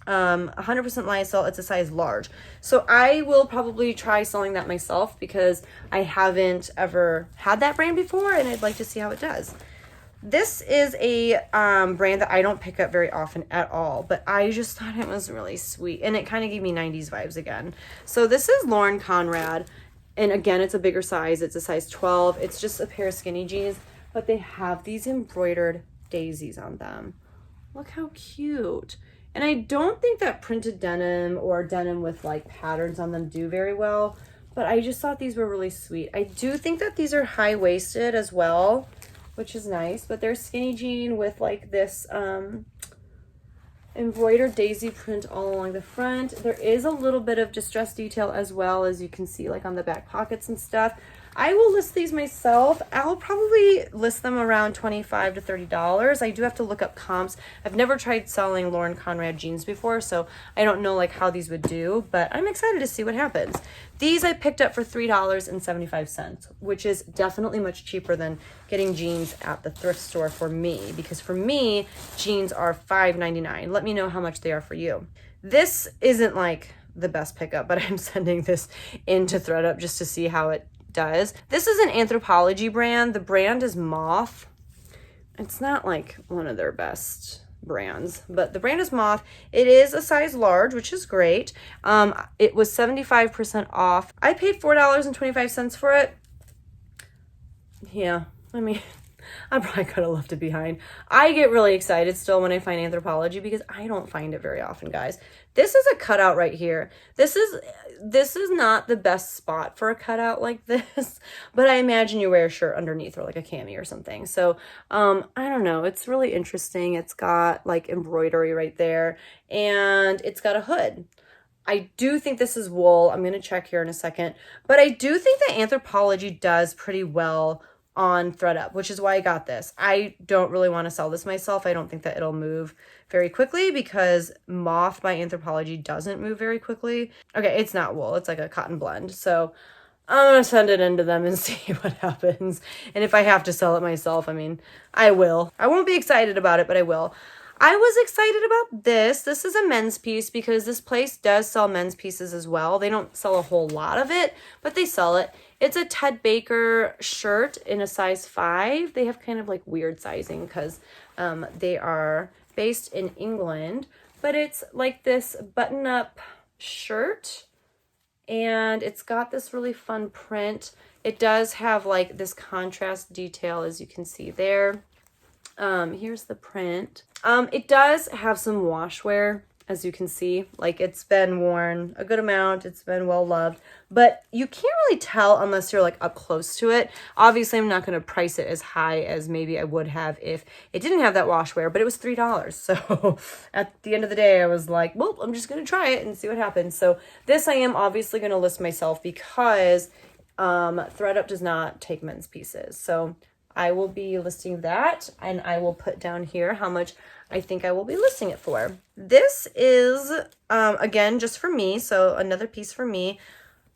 100% lyocell, it's a size large. So I will probably try selling that myself because I haven't ever had that brand before and I'd like to see how it does. This is a brand that I don't pick up very often at all, but I just thought it was really sweet and it kind of gave me 90s vibes again. So this is Lauren Conrad, and again, it's a bigger size. It's a size 12. It's just a pair of skinny jeans, but they have these embroidered daisies on them. Look how cute. And I don't think that printed denim or denim with like patterns on them do very well, but I just thought these were really sweet. I do think that these are high-waisted as well, which is nice, but they're skinny jean with like this embroidered daisy print all along the front. There is a little bit of distress detail as well, as you can see like on the back pockets and stuff. I will list these myself. I'll probably list them around $25 to $30. I do have to look up comps. I've never tried selling Lauren Conrad jeans before, so I don't know like how these would do, but I'm excited to see what happens. These I picked up for $3.75, which is definitely much cheaper than getting jeans at the thrift store for me, because for me, jeans are $5.99. Let me know how much they are for you. This isn't like the best pickup, but I'm sending this into thredUP just to see how it does. This is an Anthropologie brand. The brand is Moth. It's not like one of their best brands, but the brand is Moth. It is a size large, which is great. It was 75% off. I paid $4.25 for it. Yeah, I mean, I probably could have left it behind. I get really excited still when I find Anthropologie because I don't find it very often, guys. This is a cutout right here. This is not the best spot for a cutout like this, but I imagine you wear a shirt underneath or like a cami or something. So, I don't know. It's really interesting. It's got like embroidery right there and it's got a hood. I do think this is wool. I'm going to check here in a second, but I do think that Anthropologie does pretty well on thredUP, which is why I got this. I don't really want to sell this myself. I don't think that it'll move very quickly because Moth by Anthropologie doesn't move very quickly. Okay, it's not wool. It's like a cotton blend. So I'm going to send it into them and see what happens. And if I have to sell it myself, I mean, I will. I won't be excited about it, but I will. I was excited about this. This is a men's piece because this place does sell men's pieces as well. They don't sell a whole lot of it, but they sell it. It's a Ted Baker shirt in a size 5. They have kind of like weird sizing because they are based in England, but it's like this button-up shirt and it's got this really fun print. It does have like this contrast detail, as you can see there. Here's the print. It does have some wash wear, as you can see. Like, it's been worn a good amount. It's been well loved, but you can't really tell unless you're like up close to it. Obviously, I'm not going to price it as high as maybe I would have if it didn't have that wash wear, but it was $3. So at the end of the day, I was like, well, I'm just going to try it and see what happens. So this I am obviously going to list myself because thredUP does not take men's pieces. So I will be listing that, and I will put down here how much I think I will be listing it for. This is, again, just for me, so another piece for me.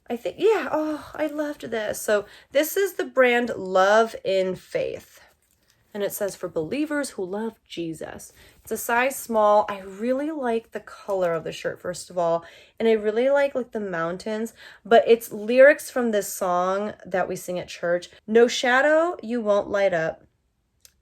I think, yeah, oh, I loved this. So this is the brand Love in Faith, and it says for believers who love Jesus. It's a size small. I really like the color of the shirt, first of all, and I really like the mountains, but it's lyrics from this song that we sing at church. No shadow you won't light up.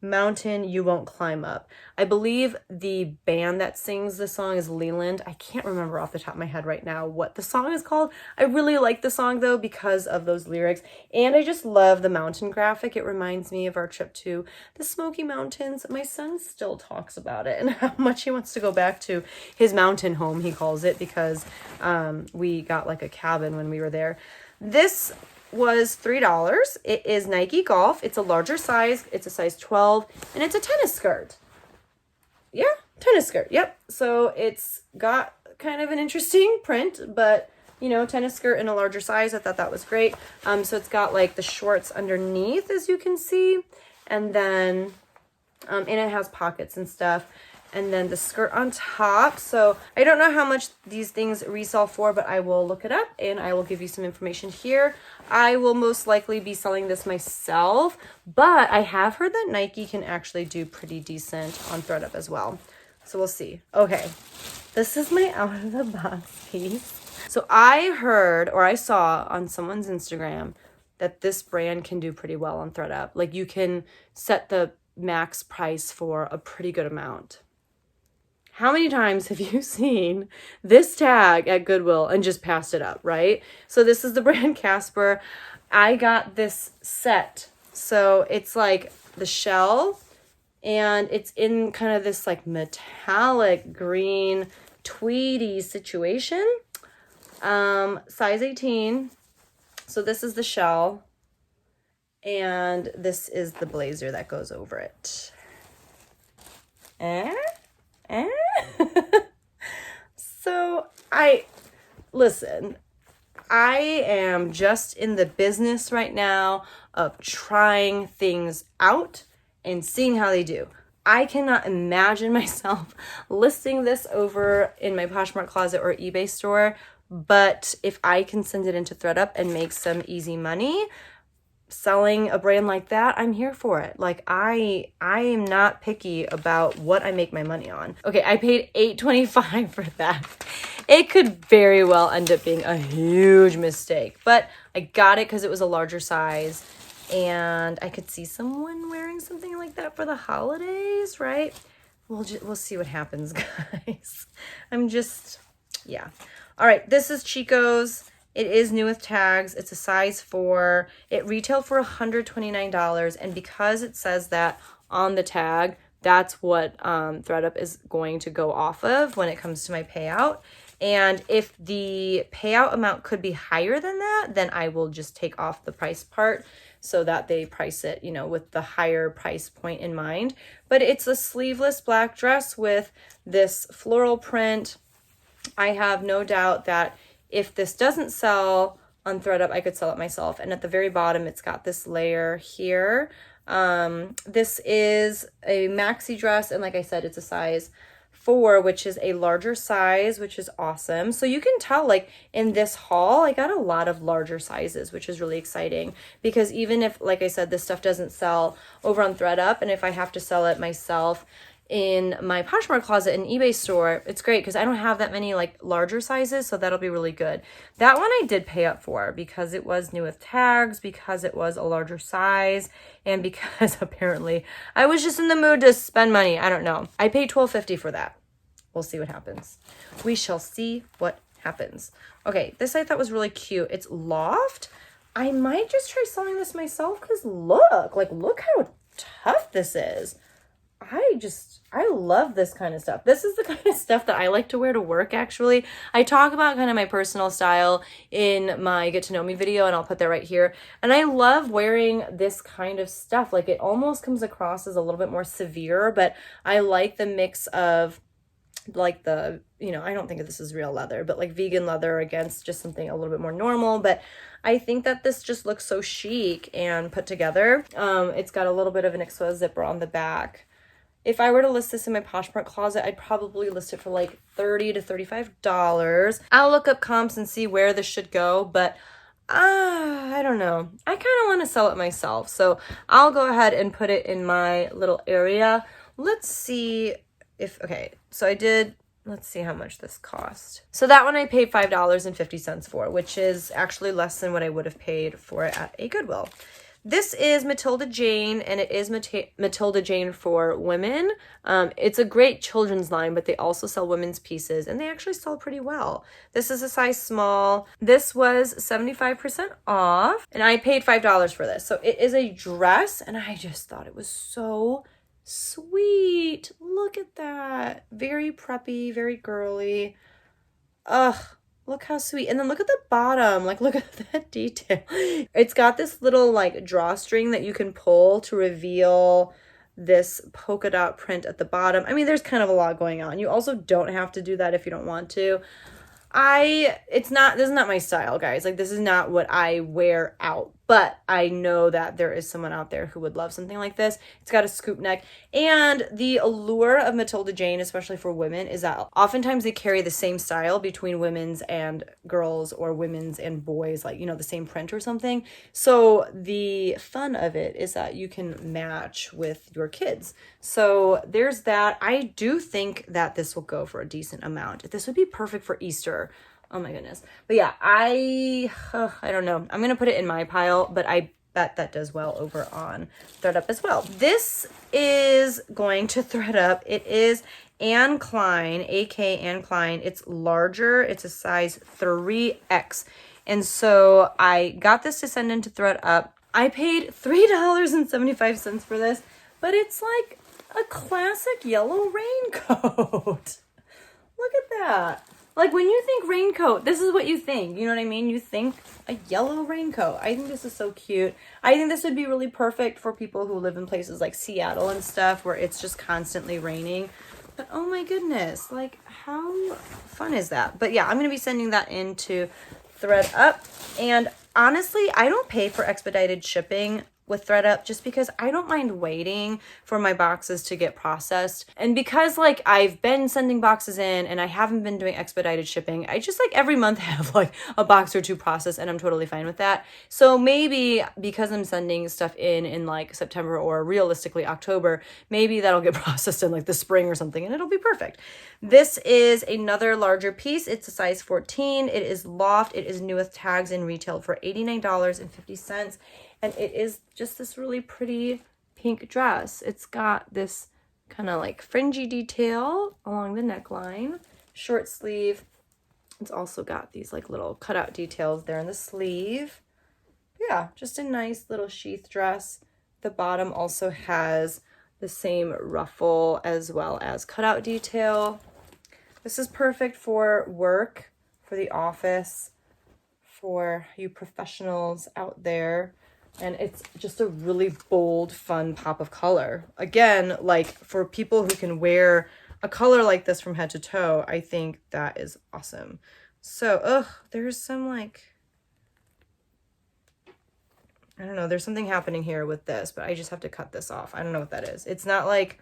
mountain you won't climb up. I believe the band that sings the song is Leland. I can't remember off the top of my head right now what the song is called. I really like the song though because of those lyrics, and I just love the mountain graphic. It reminds me of our trip to the Smoky Mountains. My son still talks about it and how much he wants to go back to his mountain home, he calls it, because we got like a cabin when we were there. This was $3. It is Nike Golf. It's a larger size. It's a size 12, and it's a tennis skirt. Yeah, tennis skirt. Yep. So it's got kind of an interesting print, but you know, tennis skirt in a larger size. I thought that was great. So it's got like the shorts underneath, as you can see, and then and it has pockets and stuff. And then the skirt on top. So I don't know how much these things resell for, but I will look it up and I will give you some information here. I will most likely be selling this myself, but I have heard that Nike can actually do pretty decent on thredUP as well. So we'll see. Okay, this is my out of the box piece. So I heard, or I saw on someone's Instagram, that this brand can do pretty well on thredUP. Like you can set the max price for a pretty good amount. How many times have you seen this tag at Goodwill and just passed it up, right? So this is the brand Casper. I got this set. So it's like the shell, and it's in kind of this like metallic green tweedy situation. Size 18. So this is the shell, and this is the blazer that goes over it. So listen, I am just in the business right now of trying things out and seeing how they do. I cannot imagine myself listing this over in my Poshmark closet or eBay store, but if I can send it into thredUP and make some easy money selling a brand like that, I'm here for it. Like I am not picky about what I make my money on. Okay, I paid $8.25 for that. It could very well end up being a huge mistake, but I got it because it was a larger size, and I could see someone wearing something like that for the holidays, right? We'll see what happens, guys. Yeah. All right, this is Chico's. It is new with tags. It's a size 4. It retailed for $129, and because it says that on the tag, that's what thredUP is going to go off of when it comes to my payout. And if the payout amount could be higher than that, then I will just take off the price part so that they price it, you know, with the higher price point in mind. But it's a sleeveless black dress with this floral print. I have no doubt that if this doesn't sell on thredUP, I could sell it myself. And at the very bottom, it's got this layer here. This is a maxi dress, and like I said, it's a size 4, which is a larger size, which is awesome. So you can tell, like, in this haul, I got a lot of larger sizes, which is really exciting, because even if, like I said, this stuff doesn't sell over on thredUP, and if I have to sell it myself in my Poshmark closet and eBay store, it's great because I don't have that many like larger sizes, so that'll be really good. That one I did pay up for because it was new with tags, because it was a larger size, and because apparently I was just in the mood to spend money. I don't know. I paid $12.50 for that. We'll see what happens. We shall see what happens. Okay, this I thought was really cute. It's Loft. I might just try selling this myself because look how tough this is. I love this kind of stuff. This is the kind of stuff that I like to wear to work, actually. I talk about kind of my personal style in my Get to Know Me video, and I'll put that right here. And I love wearing this kind of stuff. Like, it almost comes across as a little bit more severe, but I like the mix of, like, the, you know, I don't think this is real leather, but like vegan leather against just something a little bit more normal. But I think that this just looks so chic and put together. It's got a little bit of an exposed zipper on the back. If I were to list this in my Poshmark closet, I'd probably list it for like $30 to $35. I'll look up comps and see where this should go, but I don't know. I kind of want to sell it myself, so I'll go ahead and put it in my little area. Let's see if, okay, so I did, let's see how much this cost. So that one I paid $5.50 for, which is actually less than what I would have paid for it at a Goodwill. This is Matilda Jane, and it is Matilda Jane for women. It's a great children's line, but they also sell women's pieces, and they actually sell pretty well. This is a size small. This was 75% off, and I paid $5 for this. So it is a dress, and I just thought it was so sweet. Look at that. Very preppy, very girly. Ugh. Look how sweet. And then look at the bottom. Like, look at that detail. It's got this little, like, drawstring that you can pull to reveal this polka dot print at the bottom. I mean, there's kind of a lot going on. You also don't have to do that if you don't want to. This is not my style, guys. Like, this is not what I wear out. But I know that there is someone out there who would love something like this. It's got a scoop neck. And the allure of Matilda Jane, especially for women, is that oftentimes they carry the same style between women's and girls or women's and boys, like, you know, the same print or something. So the fun of it is that you can match with your kids. So there's that. I do think that this will go for a decent amount. This would be perfect for Easter. Oh my goodness. But yeah, I don't know. I'm going to put it in my pile, but I bet that does well over on thredUP as well. This is going to thredUP. It is Klein, A.K. Anne Klein. It's larger. It's a size 3X. And so I got this to send into thredUP. I paid $3.75 for this, but it's like a classic yellow raincoat. Look at that. Like, when you think raincoat, this is what you think. You know what I mean? You think a yellow raincoat. I think this is so cute. I think this would be really perfect for people who live in places like Seattle and stuff where it's just constantly raining. But oh my goodness, like, how fun is that? But yeah, I'm going to be sending that into thredUP. And honestly, I don't pay for expedited shipping with thredUP just because I don't mind waiting for my boxes to get processed. And because, like, I've been sending boxes in and I haven't been doing expedited shipping, I just, like, every month have like a box or two processed, and I'm totally fine with that. So maybe because I'm sending stuff in like September or realistically October, maybe that'll get processed in like the spring or something, and it'll be perfect. This is another larger piece. It's a size 14. It is loft. It is new with tags and retailed for $89.50. And it is just this really pretty pink dress. It's got this kind of like fringy detail along the neckline, short sleeve. It's also got these like little cutout details there in the sleeve. Yeah, just a nice little sheath dress. The bottom also has the same ruffle as well as cutout detail. This is perfect for work, for the office, for you professionals out there. And it's just a really bold, fun pop of color. Again, like, for people who can wear a color like this from head to toe, I think that is awesome. So, there's some, like, I don't know, there's something happening here with this, but I just have to cut this off. I don't know what that is. It's not like,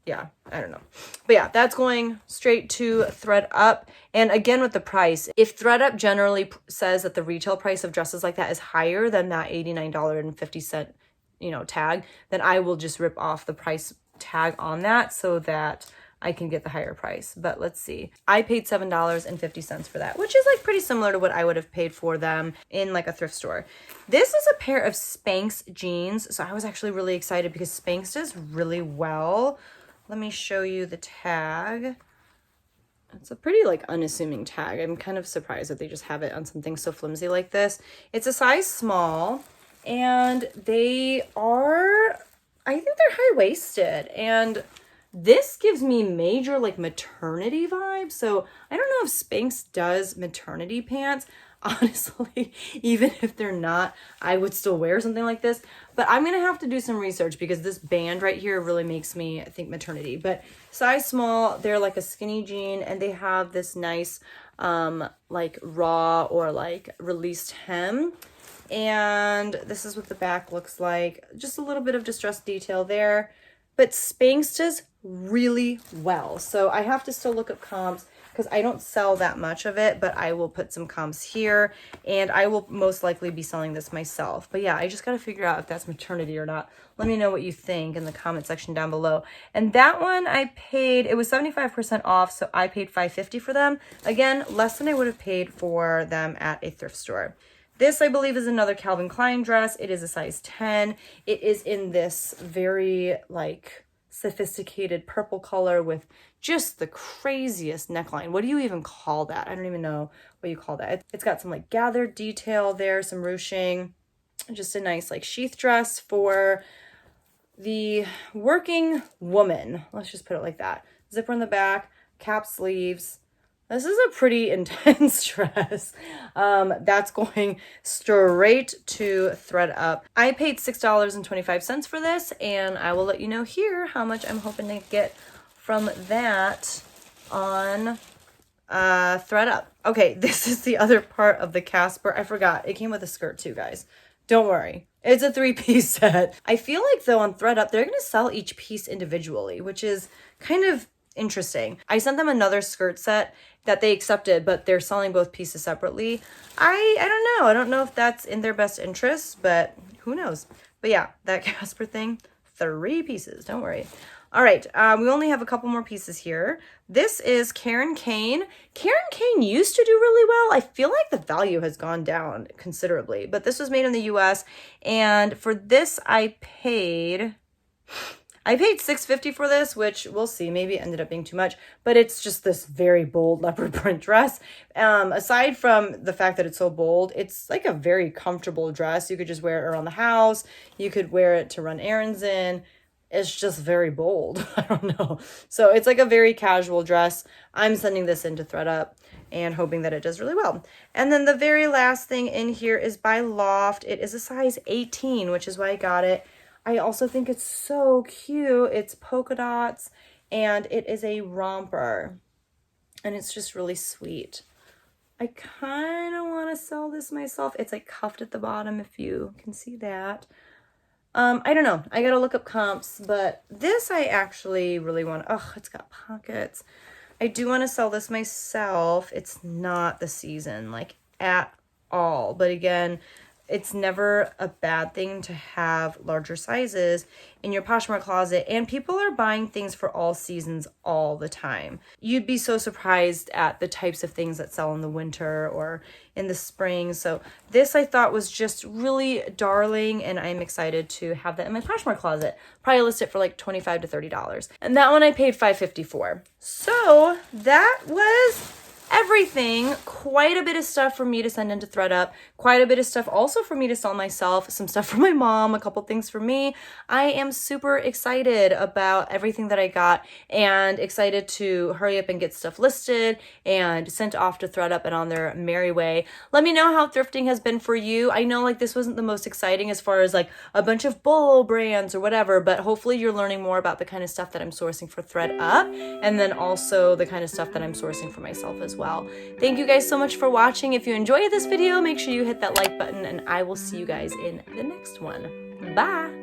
yeah, I don't know. But yeah, that's going straight to thredUP. And again, with the price, if thredUP generally says that the retail price of dresses like that is higher than that $89.50, you know, tag, then I will just rip off the price tag on that so that I can get the higher price. But let's see. I paid $7.50 for that, which is like pretty similar to what I would have paid for them in like a thrift store. This is a pair of Spanx jeans. So I was actually really excited because Spanx does really well. Let me show you the tag. It's a pretty like unassuming tag. I'm kind of surprised that they just have it on something so flimsy like this. It's a size small, and they are, I think they're high-waisted, and this gives me major like maternity vibes. So I don't know if Spanx does maternity pants. Honestly, even if they're not, I would still wear something like this. But I'm going to have to do some research because this band right here really makes me think maternity. But size small, they're like a skinny jean, and they have this nice like raw or like released hem. And this is what the back looks like. Just a little bit of distressed detail there. But Spanx does really well. So I have to still look up comps because I don't sell that much of it, but I will put some comps here, and I will most likely be selling this myself. But yeah, I just got to figure out if that's maternity or not. Let me know what you think in the comment section down below. And that one I paid, it was 75% off, so I paid $5.50 for them. Again, less than I would have paid for them at a thrift store. This, I believe, is another Calvin Klein dress. It is a size 10. It is in this very, like, sophisticated purple color with just the craziest neckline. What do you even call that? I don't even know what you call that. It's got some, like, gathered detail there, some ruching. Just a nice, like, sheath dress for the working woman. Let's just put it like that. Zipper in the back, cap sleeves. This is a pretty intense dress. That's going straight to thredUP. I paid $6.25 for this, and I will let you know here how much I'm hoping to get from that on thredUP. Okay, this is the other part of the Casper. I forgot. It came with a skirt too, guys. Don't worry. It's a 3-piece set. I feel like, though, on thredUP, they're going to sell each piece individually, which is kind of interesting. I sent them another skirt set that they accepted, but they're selling both pieces separately. I don't know. I don't know if that's in their best interest, but who knows? But yeah, that Casper thing, 3 pieces. Don't worry. All right, we only have a couple more pieces here. This is Kane. Kane used to do really well. I feel like the value has gone down considerably, but this was made in the US, and for this I paid $6.50 for this, which we'll see, maybe it ended up being too much, but it's just this very bold leopard print dress. Aside from the fact that it's so bold, it's like a very comfortable dress. You could just wear it around the house. You could wear it to run errands in. It's just very bold. I don't know. So it's like a very casual dress. I'm sending this into thredUP and hoping that it does really well. And then the very last thing in here is by Loft. It is a size 18, which is why I got it. I also think it's so cute. It's polka dots and it is a romper. And it's just really sweet. I kind of want to sell this myself. It's like cuffed at the bottom if you can see that. I don't know. I gotta look up comps, but this I actually really want. Oh, it's got pockets. I do want to sell this myself. It's not the season, like, at all. But again, it's never a bad thing to have larger sizes in your Poshmark closet, and people are buying things for all seasons all the time. You'd be so surprised at the types of things that sell in the winter or in the spring. So this I thought was just really darling, and I'm excited to have that in my Poshmark closet. Probably list it for like $25 to $30. And that one I paid $5.50 for. So that was everything. Quite a bit of stuff for me to send into thredUP. Quite a bit of stuff also for me to sell myself. Some stuff for my mom. A couple things for me. I am super excited about everything that I got and excited to hurry up and get stuff listed and sent off to thredUP and on their merry way. Let me know how thrifting has been for you. I know, like, this wasn't the most exciting as far as like a bunch of bolo brands or whatever, but hopefully you're learning more about the kind of stuff that I'm sourcing for thredUP and then also the kind of stuff that I'm sourcing for myself as well. Thank you guys so much for watching. If you enjoyed this video, make sure you hit that like button, and I will see you guys in the next one. Bye!